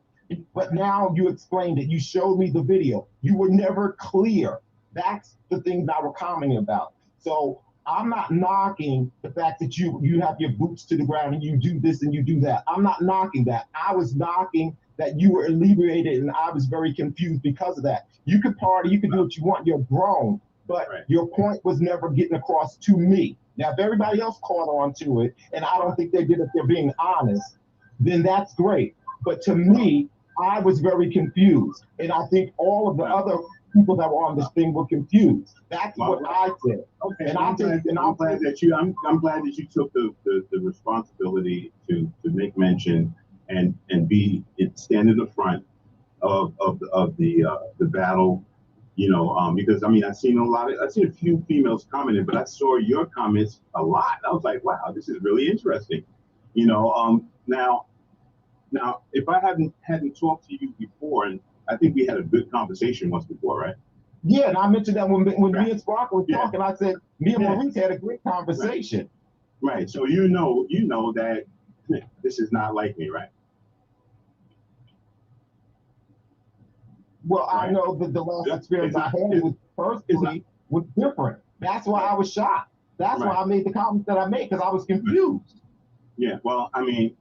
But now you explained it. You showed me the video. You were never clear. That's the thing that we're commenting about. So I'm not knocking the fact that you have your boots to the ground and you do this and you do that. I'm not knocking that. I was knocking that you were inebriated, and I was very confused because of that. You could party, you could do what you want. You're grown, but your point was never getting across to me. Now, if everybody else caught on to it, and I don't think they did if they're being honest, then that's great. But to me, I was very confused, and I think all of the other people that were on this thing were confused. That's what I said. Okay, and I'm glad that you took the responsibility to make mention and stand in the front of the battle. You know, because I mean, I've seen a few females commenting, but I saw your comments a lot. I was like, wow, this is really interesting. You know, now, if I hadn't talked to you before, and I think we had a good conversation once before, right? Yeah, and I mentioned that when me and Sparkle were talking, I said me and Maurice had a great conversation. Right. So you know that this is not like me, right? Well, I know that the last experience I had with personally was different. That's why I was shocked. That's why I made the comments that I made, because I was confused. Yeah. Well, I mean,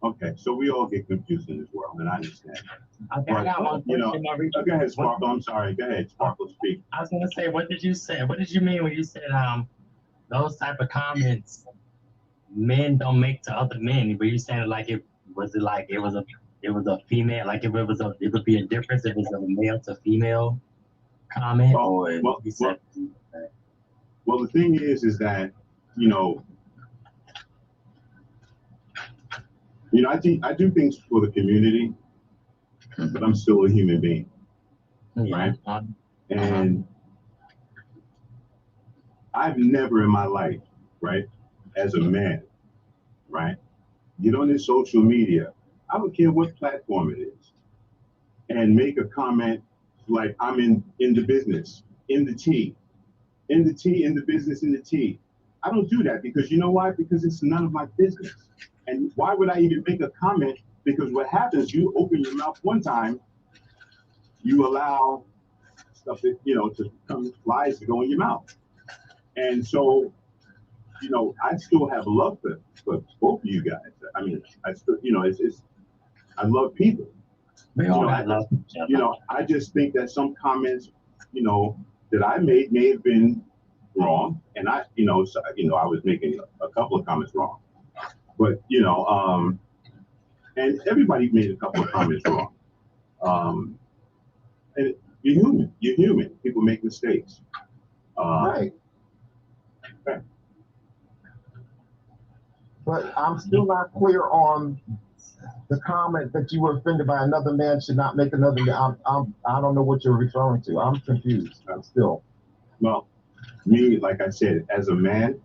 okay, so we all get confused in this world, and I understand. Okay, I got one question. Go ahead, Sparkle. I'm sorry. Go ahead, Sparkle. Speak. I was gonna say, what did you say? What did you mean when you said those type of comments men don't make to other men? Were you saying like it was a female, like if it would be a difference if it was a male to female comment, well, the thing is that I do things for the community, but I'm still a human being, right? And I've never in my life, right, as a man, right, get on this social media, I don't care what platform it is, and make a comment like I'm in the business, in the business, in the tea. I don't do that because you know why? Because it's none of my business. And why would I even make a comment? Because what happens, you open your mouth one time, you allow stuff that, to come, flies to go in your mouth. And so, I still have love for both of you guys. I mean, I still, I love people. I just think that some comments, that I made may have been wrong, and I was making a couple of comments wrong, but and everybody made a couple of comments wrong. And you're human. You're human. People make mistakes. Right. Okay. But I'm still not clear on the comment that you were offended by another man should not make another man. I don't know what you're referring to. I'm confused. I'm still. Well, me, like I said, as a man,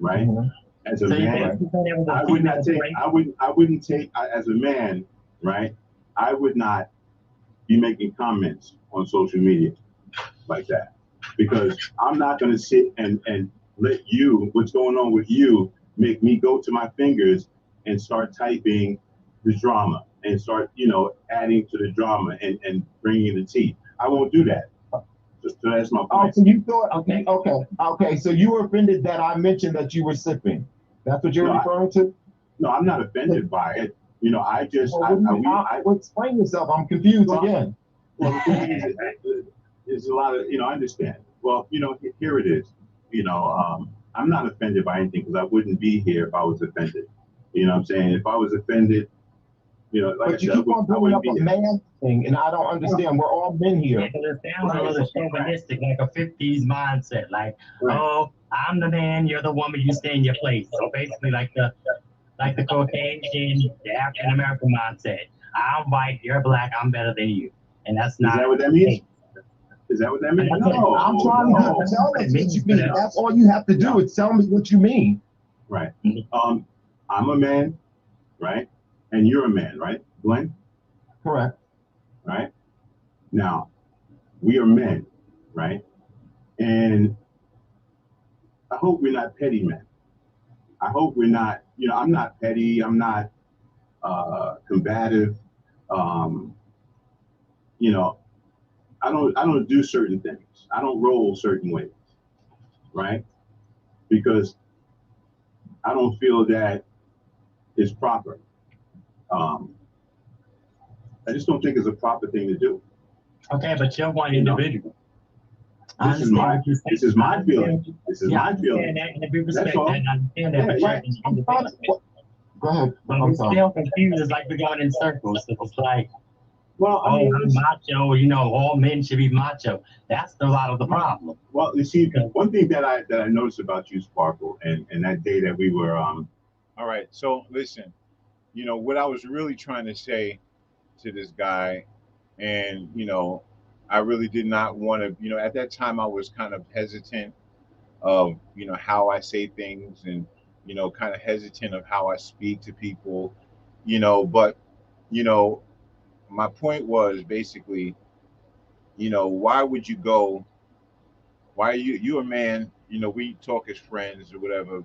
right? Mm-hmm. As a man, I wouldn't take, as a man, right? I would not, be making comments on social media like that, because I'm not going to sit and let you, what's going on with you, make me go to my fingers and start typing the drama and start, adding to the drama and bringing the tea. I won't do that. So that's my Oh, point. so you thought, okay. So you were offended that I mentioned that you were sipping. That's what you're referring to? No, I'm not offended by it. I just, explain yourself. I'm confused again. Well, the thing is a lot of, I understand. Well, here it is. I'm not offended by anything because I wouldn't be here if I was offended. You know what I'm saying? If I was offended, like but I said, you keep on bringing up a here. man thing, and I don't understand. We're all men here. Yeah, it sounds a little chauvinistic, like a 50s mindset. Like, oh, I'm the man, you're the woman, you stay in your place. So basically, like the Caucasian, the African American mindset. I'm white, you're black, I'm better than you. And that's not. Is that what that means? Is that what that means? No, I'm trying to tell us what you mean. That's all you have to do is tell me what you mean. Right. I'm a man, right? And you're a man, right, Glenn? Correct. Right. Now, we are men, right? And I hope we're not petty men. I hope we're not, I'm not petty. I'm not combative. I don't do certain things. I don't roll certain ways, right? Because I don't feel that is proper. I just don't think it's a proper thing to do. Okay, but you're one individual. This is my feeling. This is my feeling. And if we respect that and understand that, Go ahead. But we're still confused. It's like we're going in circles. It's like, well, I'm macho. All men should be macho. That's a lot of the problem. Well, you see, one thing that I noticed about you, Sparkle, and that day that we were All right. So listen, what I was really trying to say to this guy, and I really did not want to. At that time, I was kind of hesitant of how I say things, and kind of hesitant of how I speak to people, but my point was basically, why would you go? Why are you a man? We talk as friends or whatever.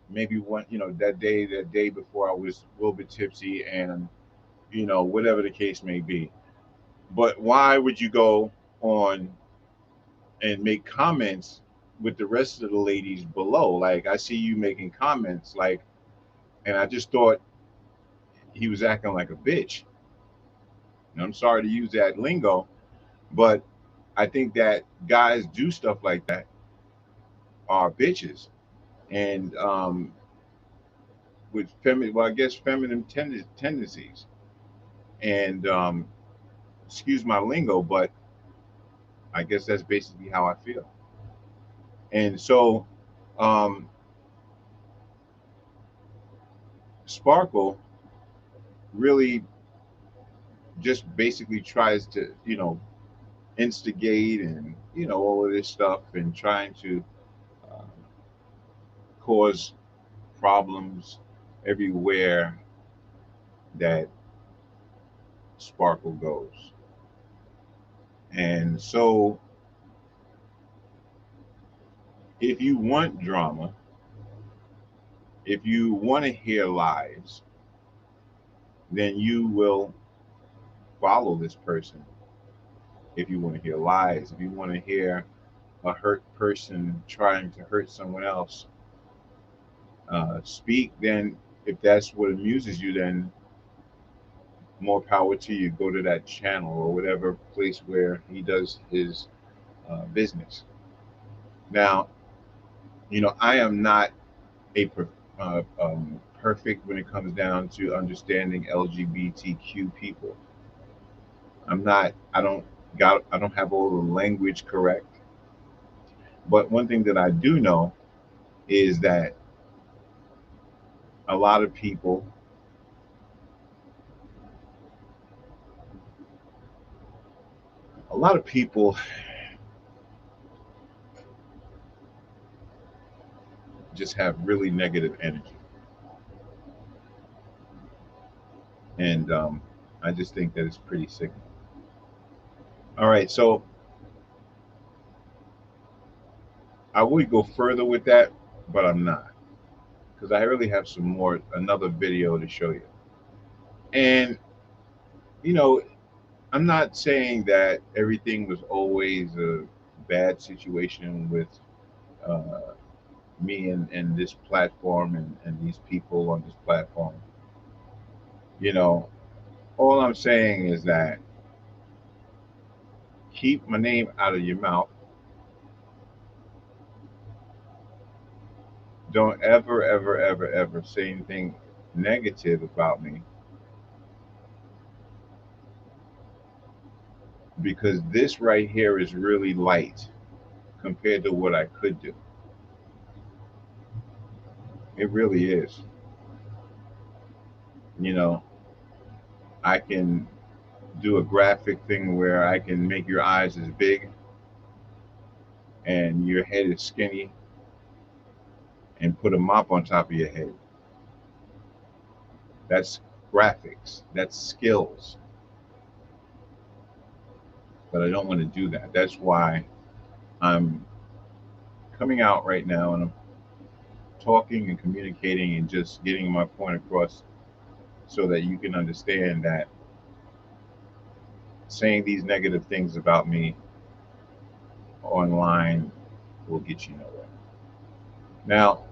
Maybe one, that day before I was a little bit tipsy, and whatever the case may be. But why would you go on and make comments with the rest of the ladies below? Like, I see you making comments, like, and I just thought he was acting like a bitch. And I'm sorry to use that lingo, but I think that guys do stuff like that are bitches, and with feminine tendencies. And excuse my lingo, but I guess that's basically how I feel. And so, um, Sparkle really just basically tries to, instigate and, all of this stuff, and trying to uh, cause problems everywhere that Sparkle goes. And so, if you want drama, if you want to hear lies, then you will follow this person. If you want to hear lies, if you want to hear a hurt person trying to hurt someone else speak, then if that's what amuses you, then more power to you. Go to that channel or whatever place where he does his business. Now, I am not perfect when it comes down to understanding LGBTQ people. I'm not. I don't have all the language correct. But one thing that I do know is that a lot of people a lot of people just have really negative energy, and I just think that it's pretty sickening. All right, so I would go further with that, but I'm not because I really have some more another video to show you. And you know, I'm not saying that everything was always a bad situation with uh, me and this platform and these people on this platform. You know, all I'm saying is that keep my name out of your mouth. Don't ever, ever, ever, ever say anything negative about me because this right here is really light compared to what I could do. It really is. You know, I can do a graphic thing where I can make your eyes as big and your head is skinny and put a mop on top of your head. That's graphics. That's skills. But I don't want to do that. That's why I'm coming out right now and I'm talking and communicating and just getting my point across so that you can understand that saying these negative things about me online will get you nowhere. Now,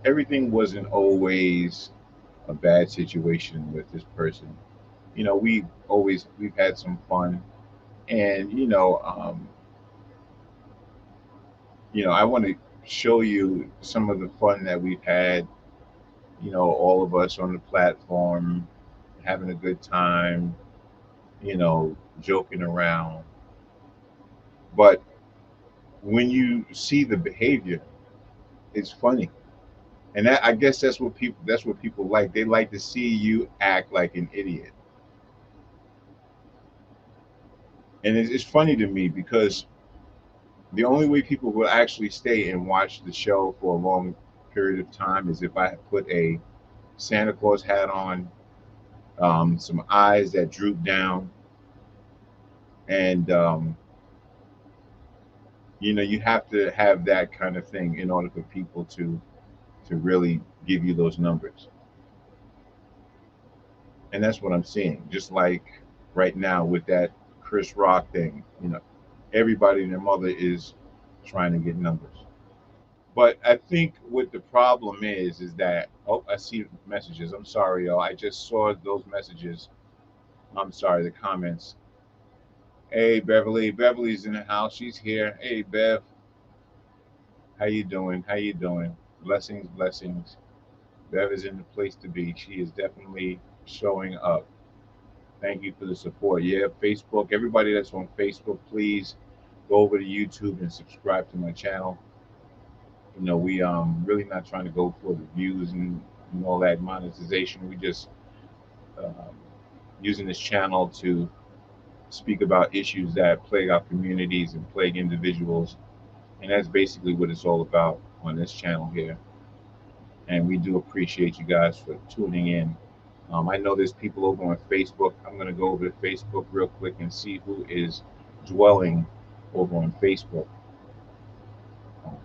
everything wasn't always a bad situation with this person. You know, we've had some fun, and I want to show you some of the fun that we've had. You know, all of us on the platform having a good time. Joking around. But when you see the behavior, it's funny, and I guess that's what people like. They like to see you act like an idiot, and it's funny to me because the only way people will actually stay and watch the show for a long period of time is if I put a Santa Claus hat on, some eyes that droop down, and you have to have that kind of thing in order for people to really give you those numbers. And that's what I'm seeing. Just like right now with that Chris Rock thing, everybody and their mother is trying to get numbers. But I think what the problem is that I see messages. I'm sorry, y'all. I just saw those messages. I'm sorry, the comments. Hey, Beverly. Beverly's in the house. She's here. Hey, Bev. How you doing? How you doing? Blessings, blessings. Bev is in the place to be. She is definitely showing up. Thank you for the support. Yeah, Facebook. Everybody that's on Facebook, please go over to YouTube and subscribe to my channel. We really not trying to go for the views and all that monetization. We just um, using this channel to speak about issues that plague our communities and plague individuals, and that's basically what it's all about on this channel here. And we do appreciate you guys for tuning in. I know there's people over on Facebook. I'm going to go over to Facebook real quick and see who is dwelling over on Facebook. Um,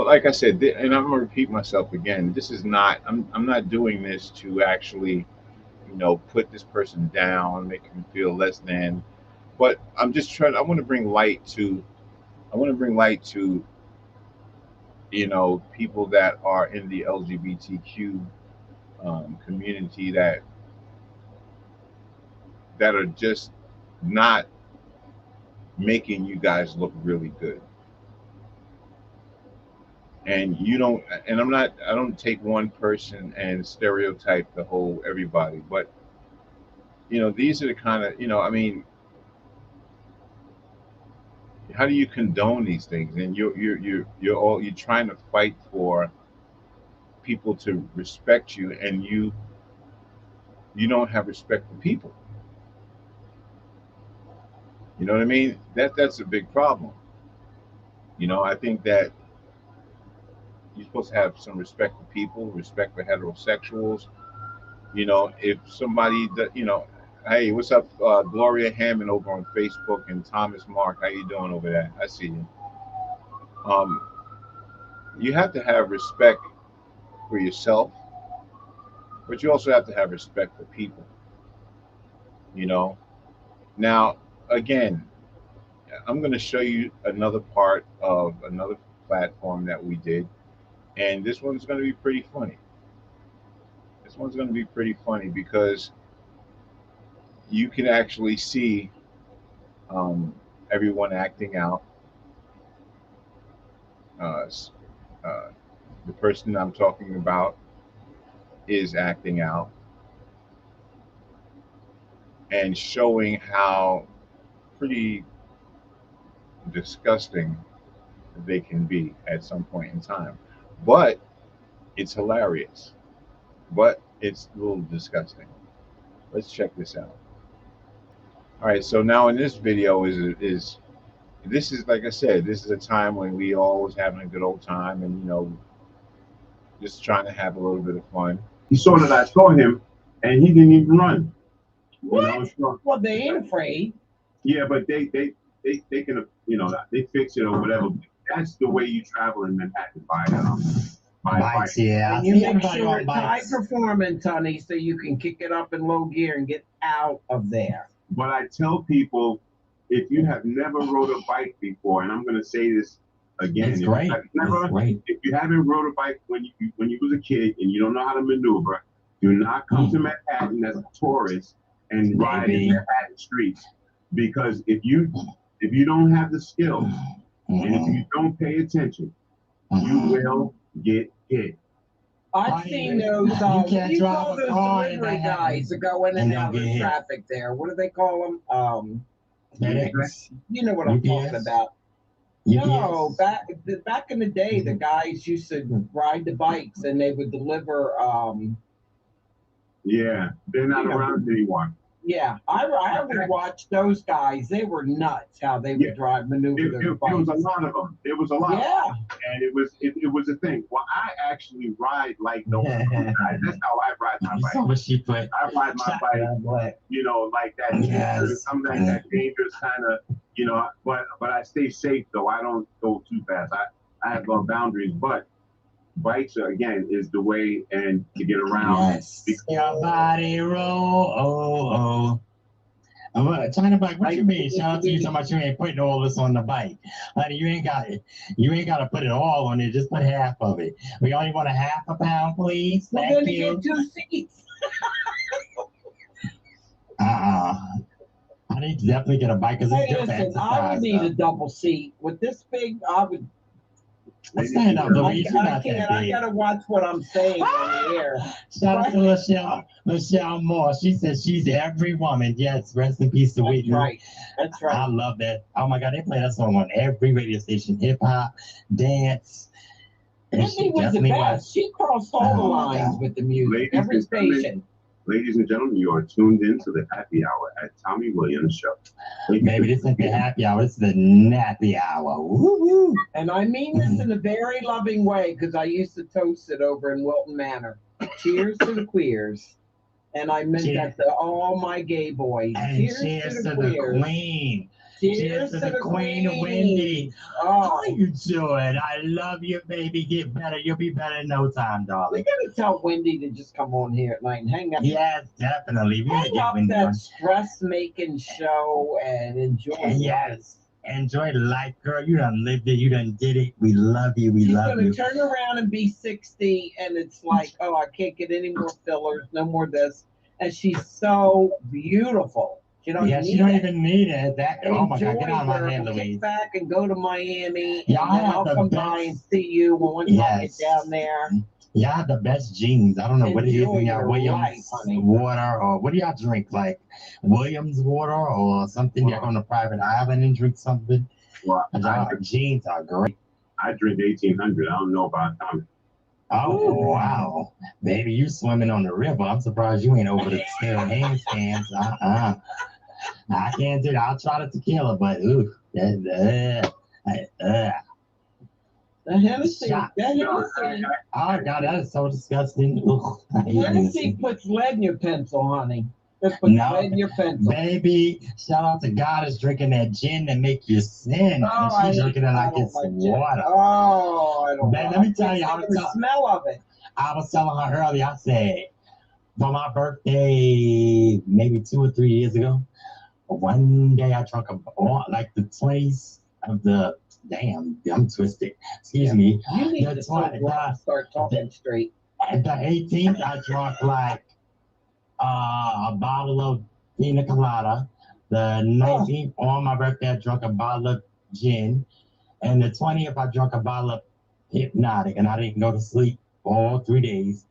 like I said, and I'm going to repeat myself again. This is not. I'm not doing this to actually, put this person down, make him feel less than. But I'm just trying. I want to bring light to. I want to bring light to people that are in the LGBTQ community that are just not making you guys look really good. And you don't, and I don't take one person and stereotype the whole everybody, but these are the kind of, I mean, how do you condone these things? And you're trying to fight for people to respect you, and you don't have respect for people. You know what I mean? That's a big problem. I think that you're supposed to have some respect for people, respect for heterosexuals. If somebody that Hey, what's up, Gloria Hammond over on Facebook and Thomas Mark? How you doing over there? I see you. Um, you have to have respect for yourself, but you also have to have respect for people. You know. Now, again, I'm going to show you another part of another platform that we did, and this one's going to be pretty funny. This one's going to be pretty funny because you can actually see um, everyone acting out. Uh, uh, the person I'm talking about is acting out and showing how pretty disgusting they can be at some point in time. But it's hilarious. But it's a little disgusting. Let's check this out. All right, so now in this video is this is like I said, this is a time when we always having a good old time and just trying to have a little bit of fun. He saw that I saw him, and he didn't even run. What? Well, they ain't afraid. Yeah, but they can they fix it or whatever. That's the way you travel in Manhattan by Bikes, yeah. And you make sure it's high performance, honey, so you can kick it up in low gear and get out of there. But I tell people, if you have never rode a bike before, and I'm going to say this again, It's great. If you haven't rode a bike when you was a kid and you don't know how to maneuver, do not come to Manhattan as a tourist and ride in Manhattan streets, because if you don't have the skill and if you don't pay attention, you will get hit. I've seen those. You can't you drive call a those car in delivery Manhattan guys that go in and and out don't of get hit. traffic there. What do they call them? FedEx. You know what I'm talking about. No, back in the day, the guys used to ride the bikes and they would deliver. Yeah, they're not around anymore. Yeah, I would watch those guys. They were nuts how they would maneuver their bikes. There was a lot of them. There was a lot. Yeah. And it was a thing. Well, I actually ride like those guys. That's how I ride my bike. So what she put? I ride my bike, like that. Yes. I'm like that dangerous kind of, but I stay safe though. I don't go too fast. I have boundaries, but bikes again is the way and to get around. Yes. Your body roll. China bike, what you mean? Shout out to you talking about you ain't putting all this on the bike. Honey, you ain't got to put it all on it, just put half of it. We only want a half a pound, please. Thank you. Get 2 seats. I need to definitely get a bike because it's good for exercise. I would need a double seat. With this big, I would. Stand up, Louise. You're not I that big. gotta watch what I'm saying on the air. Shout out to Michelle Moore. She says she's every woman. Yes, rest in peace to Whitney. That's right. I love that. Oh my God, they play that song on every radio station. Hip hop, dance. Whitney was the best. She crossed all the lines with the music. Every station. Ladies and gentlemen, you are tuned in to the happy hour at Tommy Williams Show. Maybe this isn't the happy hour, this is the nappy hour. Woo-hoo. And I mean this in a very loving way because I used to toast it over in Wilton Manor. Cheers to the queers. And I meant that to all my gay boys. And cheers to the queers. queen. Cheers to the queen, Wendy. How you doing? I love you, baby. Get better. You'll be better in no time, darling. We gotta tell Wendy to just come on here at night and hang out. Yes, definitely. We hang up that stress-making show and enjoy. Yes. Enjoy life, girl. You done lived it. You done did it. We love you. We love you. She's gonna turn around and be 60, and it's like, oh, I can't get any more fillers, no more this. And she's so beautiful. You don't even need it. Oh my God, get out of my head, Kick Louise. back and go to Miami. Yeah, and then I'll come by and see you when I get down there. Y'all have the best jeans. I don't know what it is in y'all Williams honey. water, or what do y'all drink? Like Williams water or something? Y'all go on a private island and drink something? Well, jeans are great. I drink 1800. I don't know about Tommy. Oh, wow. Baby, you swimming on the river. I'm surprised you ain't over the stale handstands. I can't do that. I'll try the tequila, but ooh. The Hennessy. Oh, God, that is so disgusting. The Hennessy puts lead in your pencil, honey. Just put lead in your pencil. Baby, shout out to God is drinking that gin that make you sin. Oh, And she's drinking it like it's water. Oh, I don't Man, know. let me tell you, I was the smell of it. I was telling her earlier, I said, for my birthday, maybe 2 or 3 years ago, one day I drank like the 20s of the, damn, I'm twisted. Excuse me. You need to start talking straight. At the 18th, I drank like a bottle of pina colada. The 19th, on my birthday, I drank a bottle of gin. And the 20th, I drank a bottle of Hypnotic, and I didn't go to sleep for all 3 days.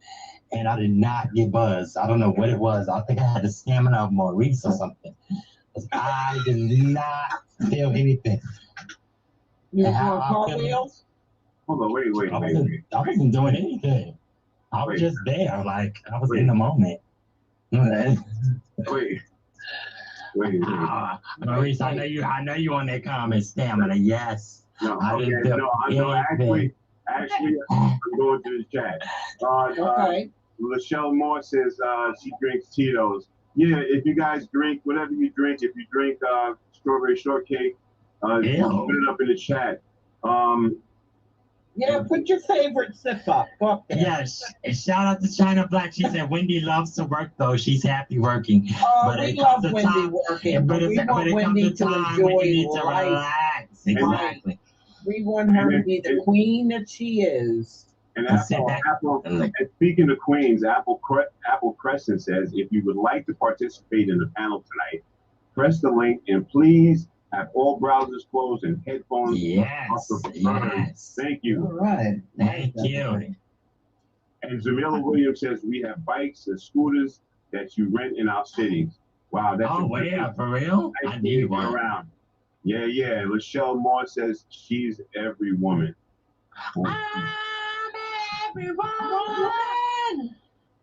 And I did not get buzzed. I don't know what it was. I think I had the stamina of Maurice or something. I did not feel anything. You were doing cartwheels? Hold on, wait. I wasn't doing anything. I was just there, like I was in the moment. Wait. Maurice, I know you on that comment stamina. Yes. No, I didn't feel actually, I'm going to the chat. Okay. Lachelle Moore says she drinks Tito's. Yeah, if you guys drink, whatever you drink, if you drink strawberry shortcake, put it up in the chat. Yeah, put your favorite sip up. Yes. And shout out to China Black. She said Wendy loves to work though. She's happy working. Oh, we love Wendy working, but we want Wendy to enjoy life. Relax. Exactly. We want her to be the queen that she is. And and speaking of queens, Apple Crescent says, if you would like to participate in the panel tonight, press the link and please have all browsers closed and headphones off the yes. Thank you. All right. Thank you. And Jamila Williams says, we have bikes and scooters that you rent in our cities. Wow, that's for real? Nice I need one. Around. Yeah. Lachelle Moore says she's every woman. Every woman.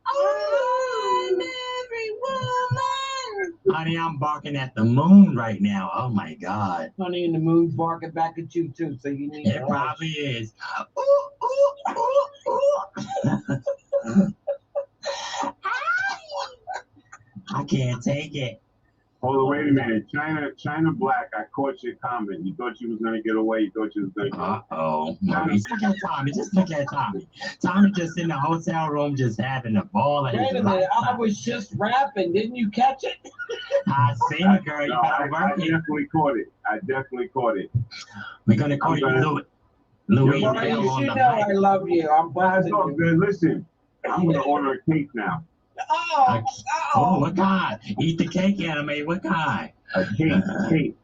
I'm every woman. Honey, I'm barking at the moon right now. Oh my God. Honey, and the moon's barking back at you too, so you need it probably is. Ooh. I can't take it. Hold on, wait a minute. China Black, I caught your comment. You thought you was going to get away. You thought you was going to Uh-oh. Maurice, look at Tommy. Just look at Tommy. Tommy just in the hotel room just having a ball. Wait a minute. I was just rapping. Didn't you catch it? I seen it, girl. You better work I definitely caught it. We're going to call you Louis. You should know I love you. I'm buzzing you. Listen, I'm going to order a cake now. Oh, what kind? Eat the cake, anime. What kind? A cake. A cake.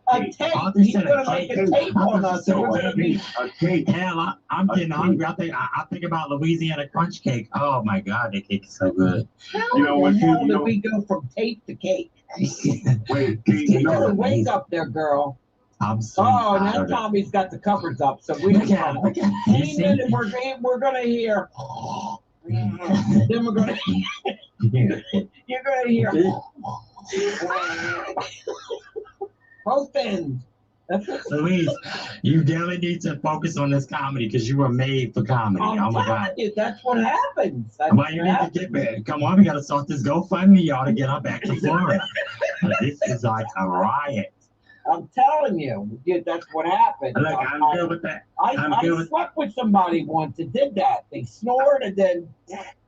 He's gonna make a tape on us. A cake. Hell, I'm getting hungry. I think about Louisiana crunch cake. Oh my God, that cake is so good. You know what? How did we go from tape to cake? Wait, wake up there, girl. I'm so now Tommy's got the covers up, so we can. We're gonna hear. Then we're gonna. You're gonna hear. Both ends. Louise, you definitely need to focus on this comedy because you were made for comedy. I'm oh my God. You, that's what happens. Why you need to get back? Come on, we gotta start this GoFundMe, y'all, to get our back to Florida. This is like a riot. I'm telling you, that's what happened. Look, I'm good with that. I slept with somebody once that did that. They snored and then.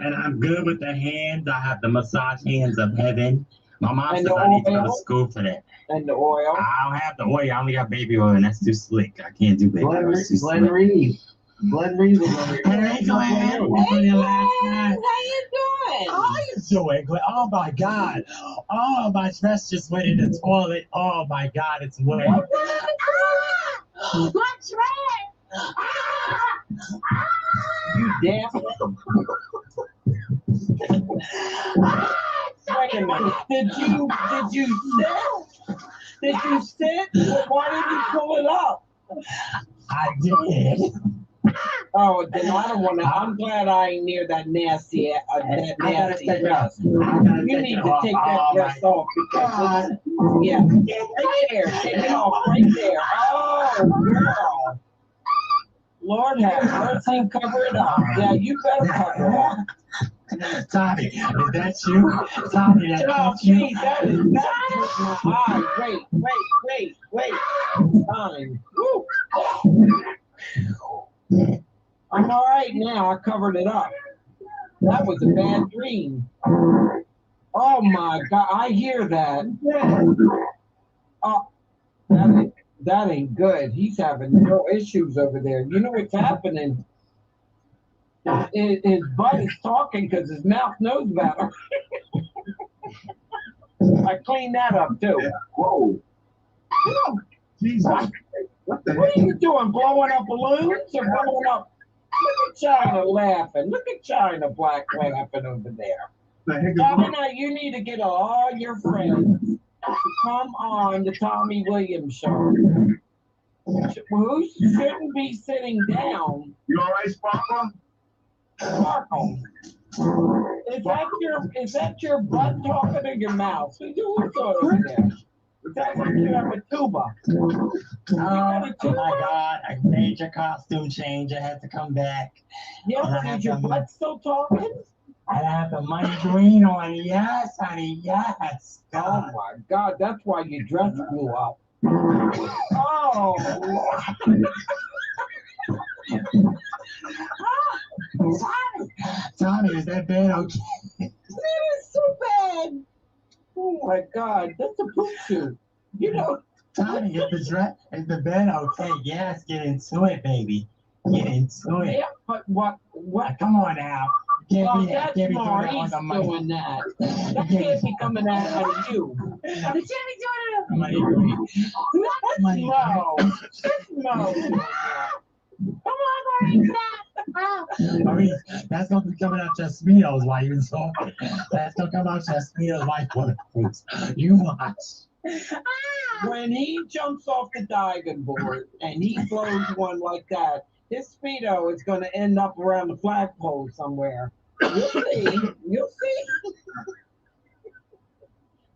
And I'm good with the hands. I have the massage hands of heaven. My mom And says the I need to go oil? to school for that. And the oil. I don't have the oil. I only got baby oil, and that's too slick. I can't do baby oil. It's too Glenn slick. Reed. Glenn Reed was over here. Hey, Glenn. Hey, Glenn, how you doing? How you doing, Glenn? Oh my God. Oh, my dress just went in the toilet. Oh my God, it's wet. My trash! You damn. Wait a minute. Did you sit? Did you sit? Why didn't you pull it up? I did. Oh, then I don't want to. I'm glad I ain't near that nasty dress. You need to take that dress off because right there, take it off right there. Oh, girl. Lord have mercy, cover it up. Yeah, you better cover it up. Tommy, is that you? Tommy, Oh, that's you? gee, that is with my eye. Wait. Time. Woo. I'm all right now. I covered it up. That was a bad dream. Oh my God, I hear that. Oh, that ain't good. He's having real issues over there. You know what's happening? His butt is talking because his mouth knows better. I cleaned that up too. Whoa. What are you doing? Blowing up balloons or blowing up? Look at China laughing. Look at China Black laughing over there. China, you need to get all your friends to come on the Tommy Williams show. Who shouldn't be sitting down? You all right, Sparkle? Sparkle. Is that your butt talking or your mouth? Who's over there? Sounds like you have a tuba. Oh my God, a major costume change. I had to come back. Yeah, but is your butt still talking? I have the money green on. Yes, honey, yes. Oh my God, that's why your dress blew up. Oh. Tommy, is that bad? Okay. That is so bad. Oh my God, that's a poop shoe. You know, Tommy, is the bed okay? Yes, get into it, baby. Get into it. Yeah, but what? Come on now. That's Maurice doing that. That can't be coming out of you. The Jimmy doing Money. No. Come on, Maurice. Maurice, that's going to be coming out your Speedos while you're talking. That's going to come out your Speedos while you're fruits. You watch. When he jumps off the diving board and he blows one like that, his Speedo is going to end up around the flagpole somewhere. You'll see.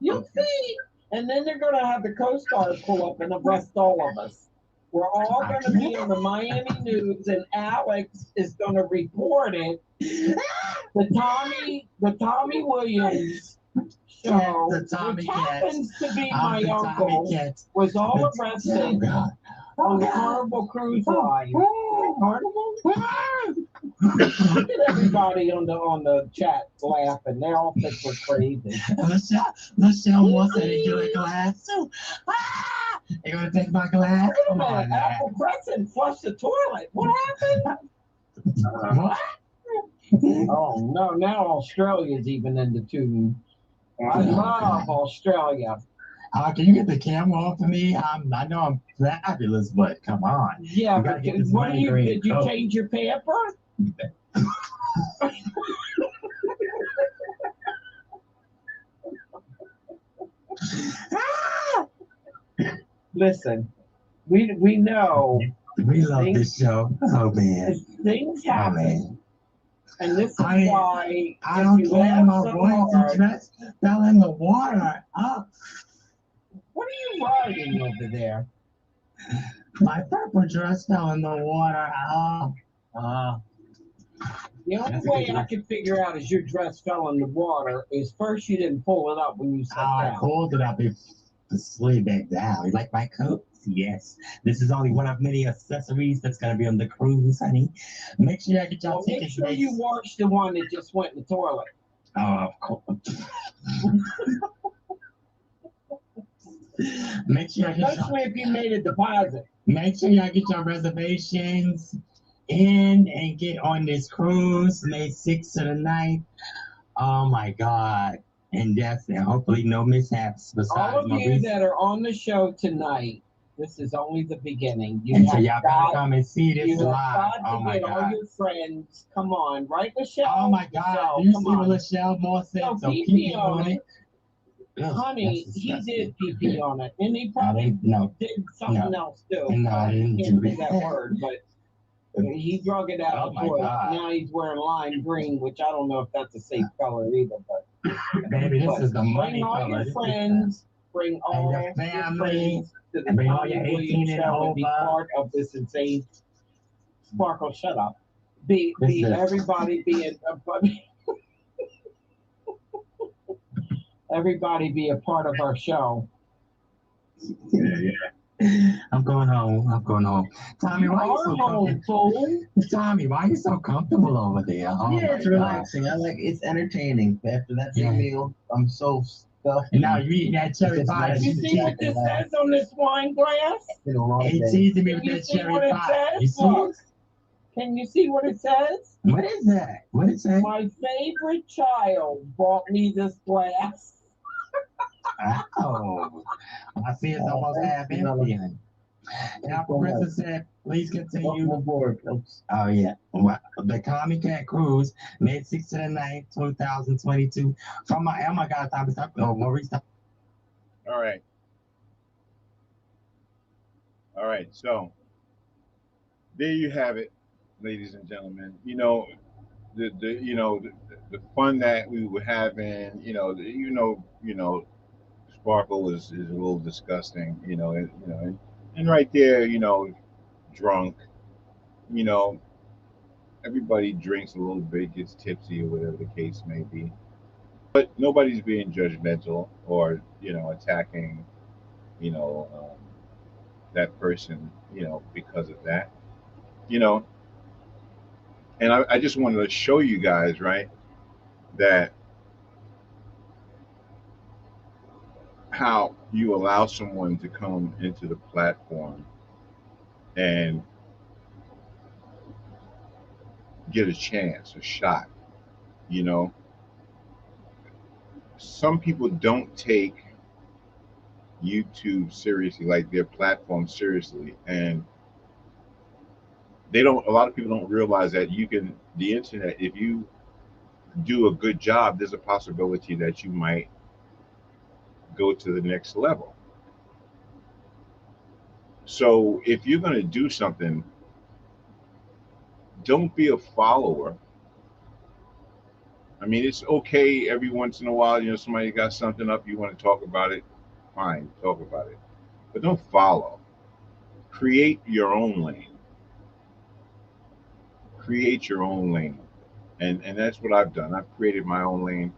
You'll see. And then they're going to have the Coast Guard pull up and arrest all of us. We're all going to be on the Miami News, and Alex is going to report it. The Tommy Williams show, which happens to be my uncle, was all arrested on the Carnival Cruise Line. Carnival? Look at everybody on the chat laughing. They all think we're crazy. Michelle wants to do a glass too. You're gonna take my glass? Come on, Apple Crescent flushed the toilet. What happened? What? Oh no! Now Australia's even in the tune. I love Australia. Can you get the camera off of me? I know I'm fabulous, but come on. Yeah, but what did you change your pamper? Listen, we know. We love this show. Oh man. Things happen. And this is why I don't care. My voice dress fell in the water. Oh. What are you riding over there? My purple dress fell in the water. The only way I can figure out is your dress fell in the water is first you didn't pull it up when you sat down. I pulled it up and slid back down. You like my coat? Yes. This is only one of many accessories that's going to be on the cruise, honey. Make sure I get y'all tickets. Make sure you wash the one that just went in the toilet. Oh, of course. Make sure especially if you made a deposit. Make sure y'all get your reservations in and get on this cruise May 6th to the 9th. Oh my God. And hopefully no mishaps besides all of Maurice. You that are on the show tonight, this is only the beginning. So y'all gotta come and see this live. Oh my God. All your friends, come on, right, Michelle? Oh my God. You see what Michelle Moore said? So PP on it. Honey, he did PP on it. And he probably did something else too. No, I didn't can't say that word, but he drug it out. Oh my God. Now he's wearing lime green, which I don't know if that's a safe color either. But baby, this is the money color. Bring all your friends, bring all your family to the bring all your 18 and over. Be part of this insane. Sparkle, shut up. Everybody being everybody be a part of our show. Yeah. I'm going home. I'm going home. Tommy, why you so comfortable? Tommy, why you so comfortable over there? Oh Yeah, it's my relaxing. I like it's entertaining. After that big meal, I'm so stuffed. And now you eating that cherry It's pie. nice You to see what check this it out. says on this wine glass? It's been a long He day. teasing me with Can you that see cherry what it pie. You says? see Look. it? Can you see what it says? What is that? What is that? My favorite child bought me this glass. Oh, I see it's almost half empty. honey. Now, Professor said, please continue. Welcome aboard, folks. Oh, yeah. Well, the Commie Cat Cruise, May 6th to the 9th, 2022. From my, oh my God, Tommy, stop. Oh, Maurice, stop. All right. All right. So there you have it, ladies and gentlemen. The fun that we were having. Sparkle is a little disgusting. And right there, drunk. You know, everybody drinks a little bit, gets tipsy, or whatever the case may be. But nobody's being judgmental or attacking you know that person because of that. You know, and I just wanted to show you guys, right, that how you allow someone to come into the platform and get a chance, a shot. You know, some people don't take YouTube seriously, like their platform seriously, and they don't. A lot of people don't realize that the internet, if you do a good job, there's a possibility that you might go to the next level. So if you're going to do something, don't be a follower. I mean, it's okay every once in a while, somebody got something up, you want to talk about it, fine, talk about it. But don't follow. Create your own lane. Create your own lane. And that's what I've done. I've created my own lane.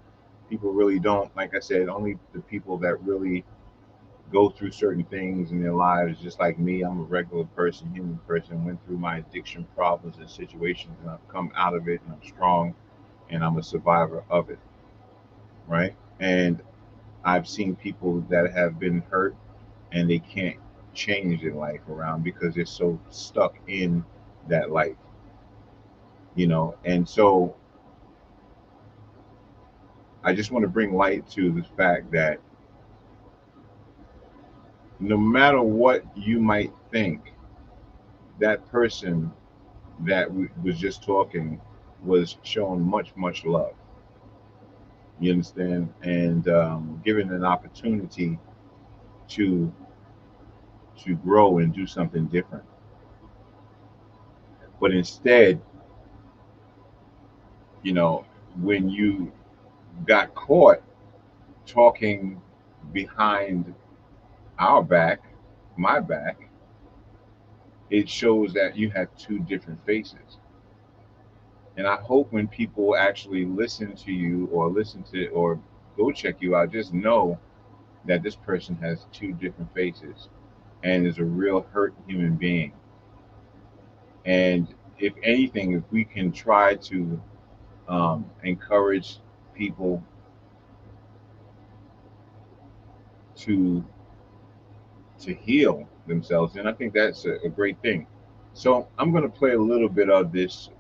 People really don't, like I said, only the people that really go through certain things in their lives, just like me. I'm a regular person, human person, went through my addiction problems and situations, and I've come out of it, and I'm strong, and I'm a survivor of it, right? And I've seen people that have been hurt and they can't change their life around because they're so stuck in that life, And so I just want to bring light to the fact that no matter what you might think, that person that was just talking was shown much, much love. You understand? And given an opportunity to grow and do something different. But instead, when you got caught talking behind our back, my back, it shows that you have two different faces. And I hope when people actually listen to you or go check you out, just know that this person has two different faces and is a real hurt human being. And if anything, if we can try to encourage people to heal themselves, then I think that's a great thing. So I'm going to play a little bit of this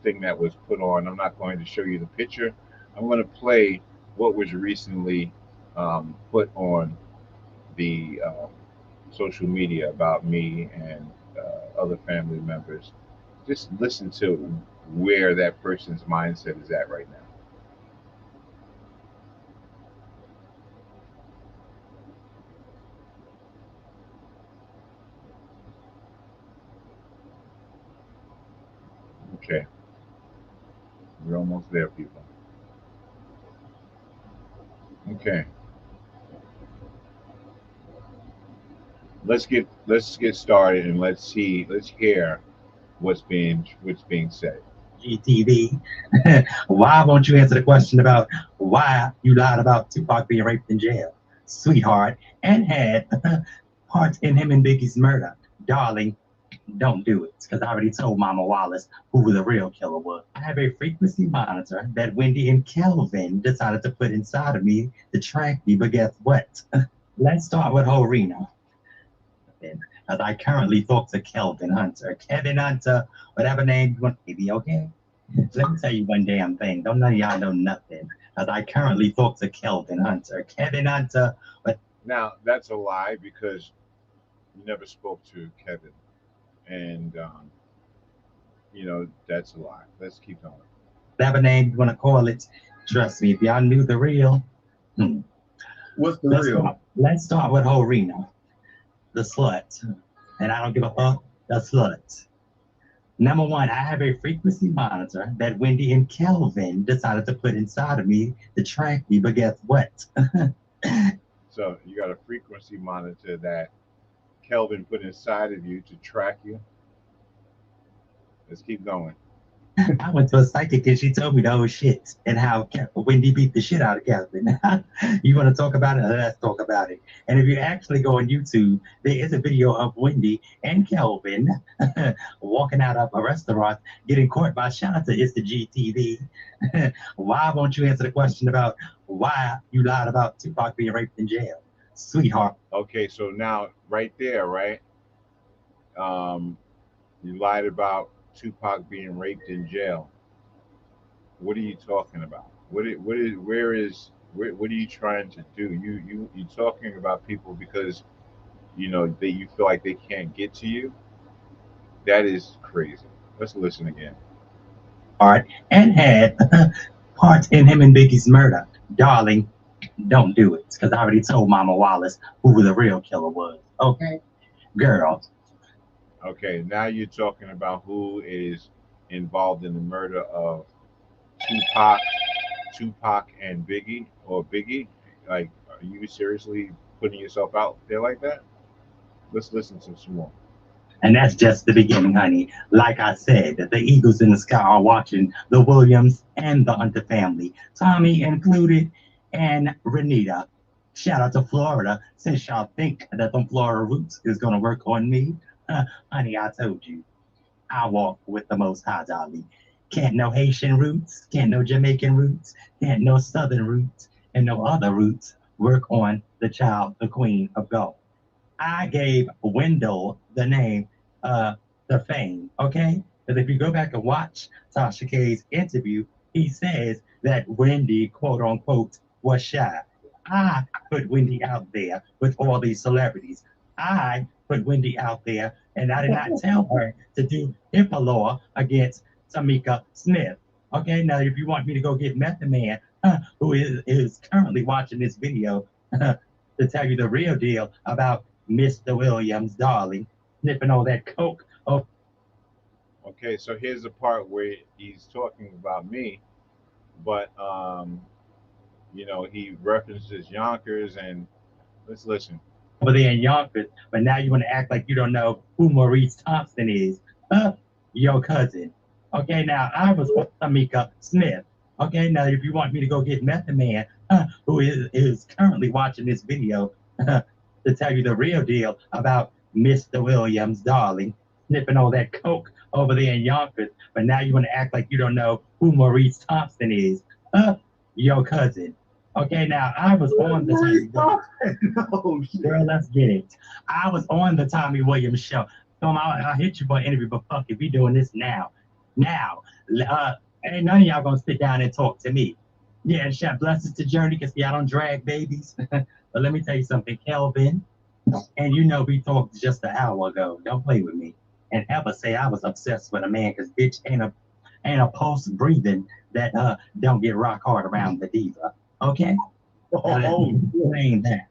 thing that was put on. I'm not going to show you the picture. I'm going to play what was recently put on the social media about me and other family members. Just listen to where that person's mindset is at right now. Okay, we're almost there, people. Okay, let's get started and let's hear what's being said. GTV. Why won't you answer the question about why you lied about Tupac being raped in jail, sweetheart, and had parts in him and Biggie's murder? Darling, don't do it, because I already told Mama Wallace who the real killer was. I have a frequency monitor that Wendy and Kelvin decided to put inside of me to track me, but guess what? Let's start with Horina. As I currently talk to Kelvin Hunter. Kevin Hunter, whatever name you want, maybe, okay? Let me tell you one damn thing. Don't none of y'all know nothing. As I currently talk to Kelvin Hunter. Kevin Hunter, but Now that's a lie because you never spoke to Kevin, and that's a lie. Let's keep going. whatever name you want to call it, trust me, if y'all knew the real, What's the let's real? let's start with Horina, the slut. And I don't give a fuck, the slut. Number one, I have a frequency monitor that Wendy and Kelvin decided to put inside of me to track me, but guess what? So you got a frequency monitor that Kelvin put inside of you to track you. Let's keep going. I went to a psychic and she told me the whole shit and how Wendy beat the shit out of Kelvin. You want to talk about it? Let's talk about it. And if you actually go on YouTube, there is a video of Wendy and Kelvin walking out of a restaurant getting caught by, shout out to It's the GTV. Why won't you answer the question about why you lied about Tupac being raped in jail? Sweetheart. Okay, so now right there, right? You lied about Tupac being raped in jail. What are you talking about? What are you trying to do? You talking about people because that you feel like they can't get to you? That is crazy. Let's listen again. Part and had parts in him and Biggie's murder. Darling, don't do it, because I already told Mama Wallace who the real killer was. Okay? Girl. Okay, now you're talking about who is involved in the murder of Tupac and Biggie, or Biggie. Like, are you seriously putting yourself out there like that? Let's listen to some more. And that's just the beginning, honey. Like I said, the eagles in the sky are watching the Williams and the Hunter family, Tommy included, and Renita. Shout out to Florida, since y'all think that them Florida roots is gonna work on me. Honey, I told you, I walk with the Most High, darling. Can't no Haitian roots, can't no Jamaican roots, can't no Southern roots, and no other roots work on the child, the queen of gold. I gave Wendell the name, the fame, okay? Because if you go back and watch Tasha K's interview, he says that Wendy, quote unquote, was shy. I put Wendy out there with all these celebrities. I put Wendy out there, and I did not tell her to do HIPAA law against Tamika Smith. Okay, now if you want me to go get Method Man, who is currently watching this video, to tell you the real deal about Mr. Williams, darling, sniffing all that coke. Oh, Okay, so here's the part where he's talking about me, but he references Yonkers, and let's listen. over there in Yonkers, but now you want to act like you don't know who Maurice Thompson is. Your cousin. Okay, now I was with Tamika Smith. Okay, now if you want me to go get Method Man, who is currently watching this video, to tell you the real deal about Mr. Williams, darling, sniffing all that coke over there in Yonkers, but now you want to act like you don't know who Maurice Thompson is. Your cousin. Okay, now I was on the girl, let's get it. I was on the Tommy Williams show. So I'll hit you for an interview, but fuck it, we doing this now. Now, ain't none of y'all gonna sit down and talk to me. Yeah, and shout blessings to Journey, because see, I don't drag babies. But let me tell you something, Kelvin. And we talked just an hour ago. Don't play with me. And ever say I was obsessed with a man, because bitch ain't a pulse breathing that don't get rock hard around the diva. Okay? Explain that.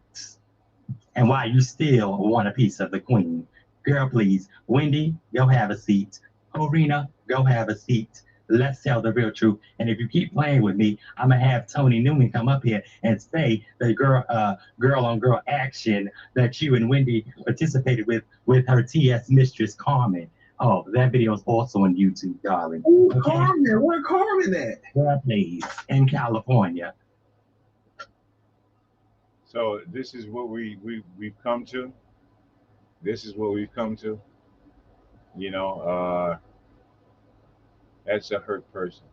And why you still want a piece of the queen. Girl, please. Wendy, go have a seat. Corina, go have a seat. Let's tell the real truth. And if you keep playing with me, I'm gonna have Tony Newman come up here and say the girl on girl action that you and Wendy participated with her TS mistress Carmen. Oh, that video is also on YouTube, darling. Ooh, Okay, Carmen, where Carmen at? where please in California. So this is what we've come to. This is what we've come to. You know, that's a hurt person.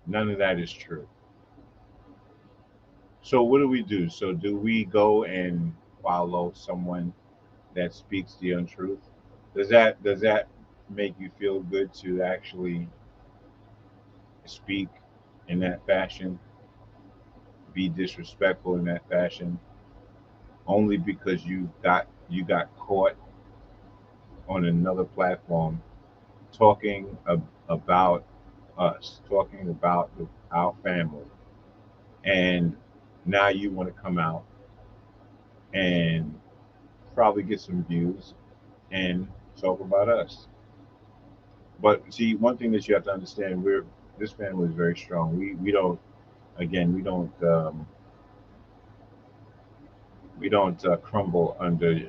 None of that is true. So what do we do? So do we go and follow someone that speaks the untruth? Does that make you feel good to actually speak in that fashion, be disrespectful in that fashion, only because you got caught on another platform talking about us, talking about our family, and now you want to come out and probably get some views and talk about us. But see, one thing that you have to understand, this family is very strong. We don't, again, we don't crumble under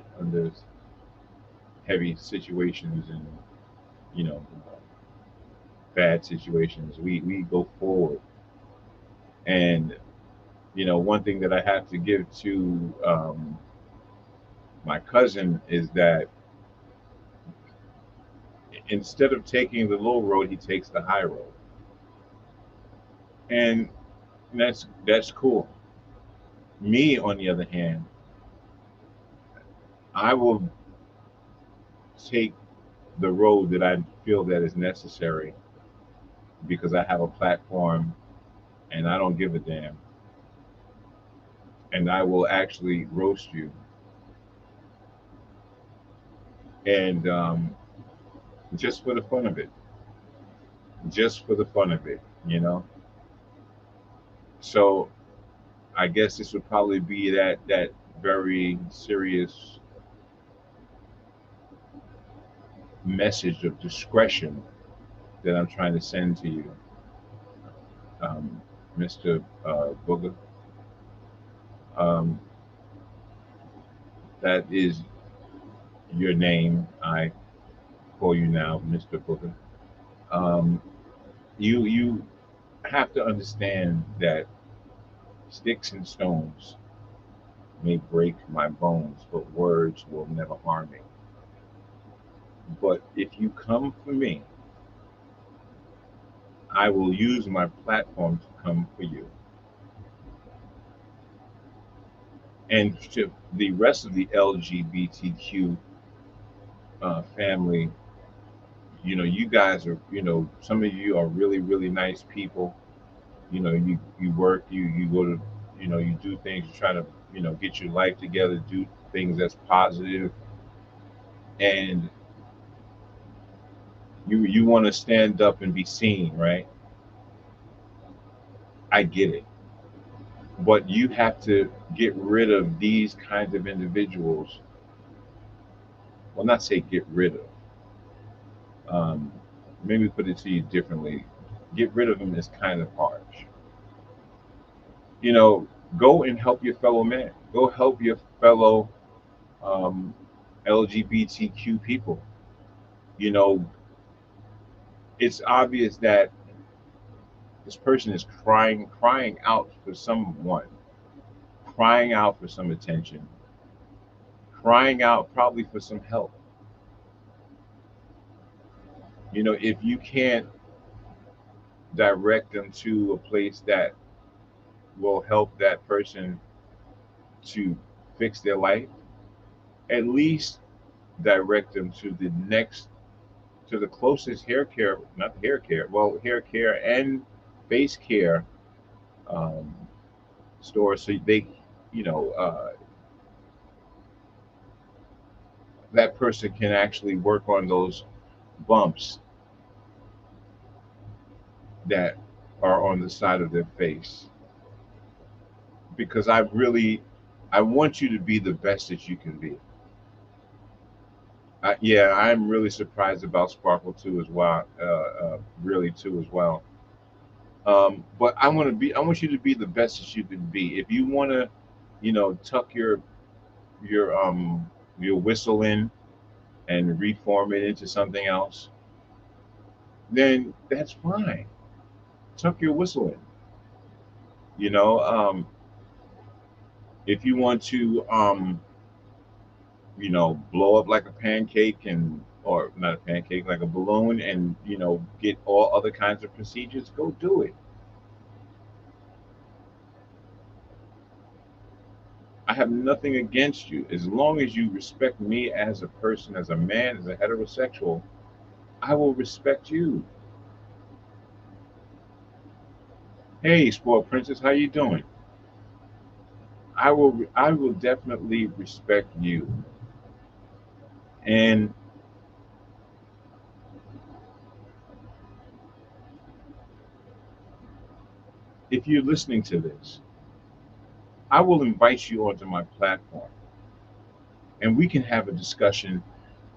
heavy situations and you know bad situations. We go forward. And one thing that I have to give to my cousin is that instead of taking the low road, he takes the high road, and that's cool. Me, on the other hand, I will take the road that I feel that is necessary because I have a platform and I don't give a damn, and I will actually roast you, and just for the fun of it, just for the fun of it, you know. So I guess this would probably be that very serious message of discretion that I'm trying to send to you, Mr. Booger. Um, that is your name. I call you now Mr. Booger. Um, you have to understand that sticks and stones may break my bones, but words will never harm me. But if you come for me, I will use my platform to come for you. And to the rest of the LGBTQ family, you guys are, some of you are really, really nice people. You work, you go to, you do things, you try to, get your life together, do things that's positive, and you want to stand up and be seen, right? I get it. But you have to get rid of these kinds of individuals. Well, not say get rid of. Maybe put it to you differently. Get rid of them is kind of harsh. Go and help your fellow man. Go help your fellow um, LGBTQ people. You know, it's obvious that this person is crying out for someone, crying out for some attention, crying out probably for some help. If you can't direct them to a place that will help that person to fix their life, at least direct them to the closest hair care, not hair care, well, hair care and face care um, store, so they, you know, that person can actually work on those bumps that are on the side of their face. Because I want you to be the best that you can be. Yeah, I'm really surprised about Sparkle too as well. Really too as well. But I want you to be the best that you can be. If you want to, tuck your your whistle in and reform it into something else, then that's fine. Tuck your whistle in. You know, if you want to, blow up like a pancake and or not a pancake, like a balloon, and get all other kinds of procedures, go do it. I have nothing against you as long as you respect me as a person, as a man, as a heterosexual. I will respect you. Hey, sport princess, how you doing? I will definitely respect you. And if you're listening to this, I will invite you onto my platform and we can have a discussion,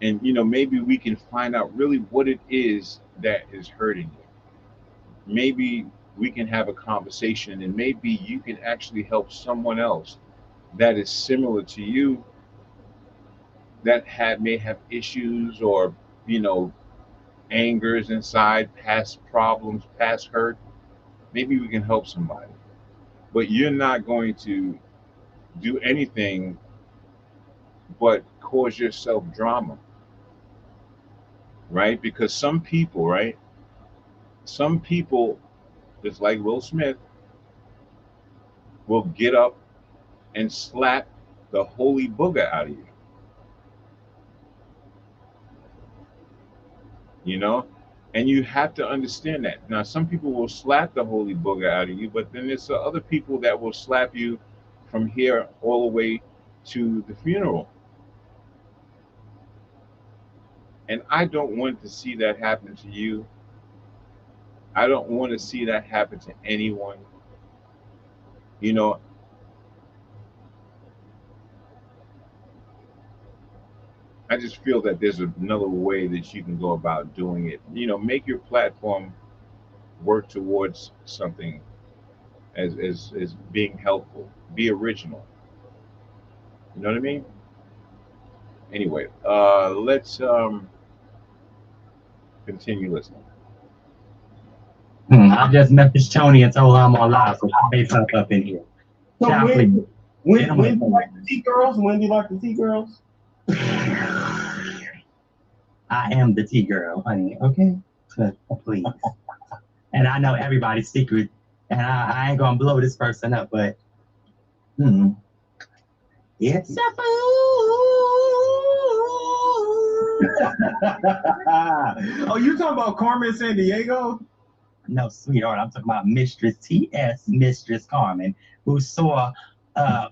and maybe we can find out really what it is that is hurting you. Maybe we can have a conversation, and maybe you can actually help someone else that is similar to you, that may have issues, or you know angers inside, past problems, past hurt. Maybe we can help somebody, but you're not going to do anything but cause yourself drama, right? Because some people, right, some people, just like Will Smith, will get up and slap the holy booger out of you, you know? And you have to understand that. Now, some people will slap the holy booger out of you, but then there's other people that will slap you from here all the way to the funeral. And I don't want to see that happen to you. I don't want to see that happen to anyone. You know, I just feel that there's another way that you can go about doing it. Make your platform work towards something as being helpful. Be original. You know what I mean? Anyway, let's continue listening. I just messaged Tony and told her I'm on live, so she may pop up in here. So Child, please. when do you like the T girls? When do you like the T girls? I am the T girl, honey. Okay, so, please. And I know everybody's secret, and I ain't gonna blow this person up, but it's a fool. Oh, you talking about Carmen San Diego? No, sweetheart, I'm talking about Mistress T.S. Mistress Carmen, who saw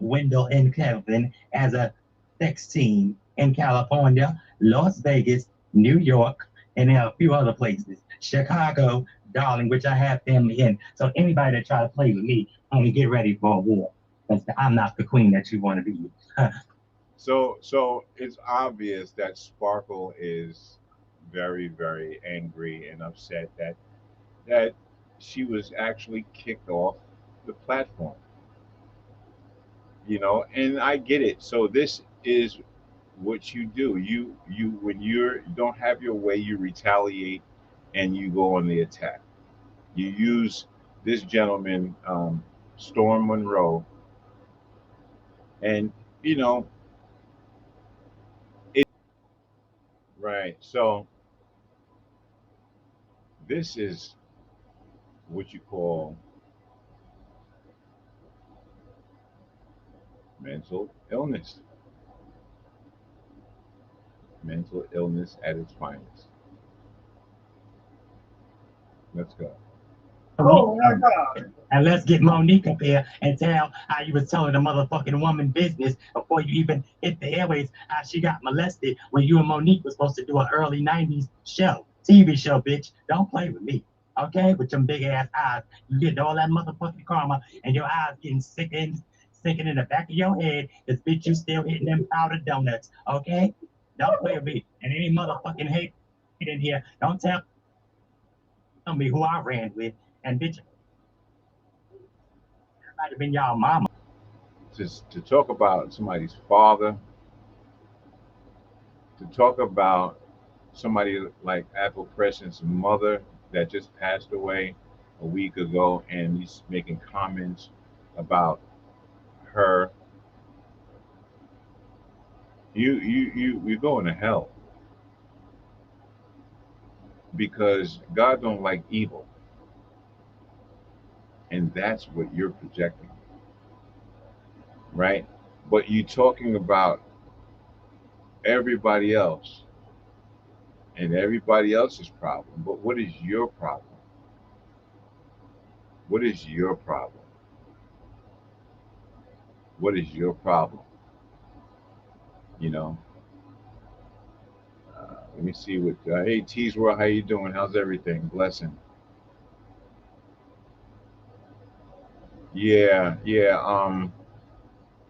Wendell and Kevin as a sex team in California, Las Vegas, New York, and a few other places. Chicago, darling, which I have family in. So anybody that try to play with me, only get ready for a war. Because I'm not the queen that you want to be. So it's obvious that Sparkle is very, very angry and upset that she was actually kicked off the platform. And I get it. So this is what you do. You when you don't have your way, you retaliate and you go on the attack. You use this gentleman, Storm Monroe, and you know it. Right. So this is what you call mental illness. Mental illness at its finest. Let's go. Oh my God. And let's get Monique up here and tell how you was telling the motherfucking woman business before you even hit the airways, how she got molested when you and Monique was supposed to do an early 90s show, TV show, bitch. Don't play with me, okay? With them big ass eyes. You getting all that motherfucking karma and your eyes getting sinking in the back of your head because, bitch, you still hitting them powdered donuts, okay? Don't play with me. And any motherfucking hate in here, don't tell me who I ran with. And, bitch, might have been y'all mama. To talk about somebody's father, to talk about somebody like Apple Crescent's mother that just passed away a week ago, and he's making comments about her. You're going to hell because God don't like evil, and that's what you're projecting, right? But you talking about everybody else and everybody else's problem. But what is your problem? What is your problem? What is your problem? You know. Let me see what. Hey, T's World, how you doing? How's everything? Blessing. Yeah, yeah.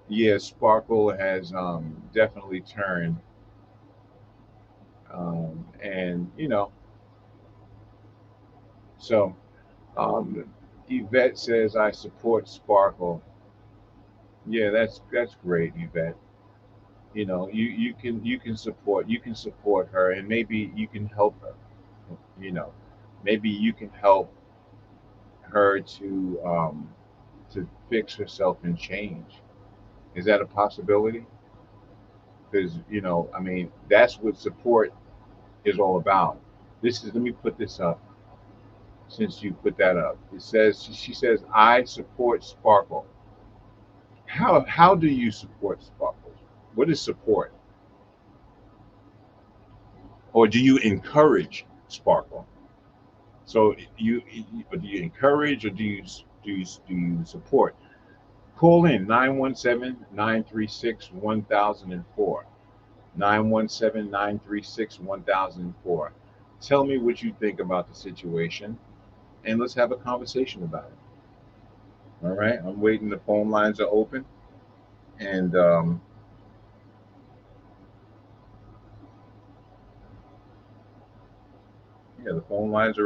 Yeah. Sparkle has definitely turned, and so Yvette says I support Sparkle. Yeah, that's great, Yvette. You can support her, and maybe you can help her. You know, maybe you can help her to fix herself and change. Is that a possibility? Because I mean, that's what support is all about. This is. Let me put this up. Since you put that up, it says she says I support Sparkle. How do you support Sparkle? What is support? Or do you encourage Sparkle? So do you encourage or do you support? Call in 917-936-1004. 917-936-1004. Tell me what you think about the situation, and let's have a conversation about it. All right, I'm waiting. The phone lines are open, and yeah, the phone lines are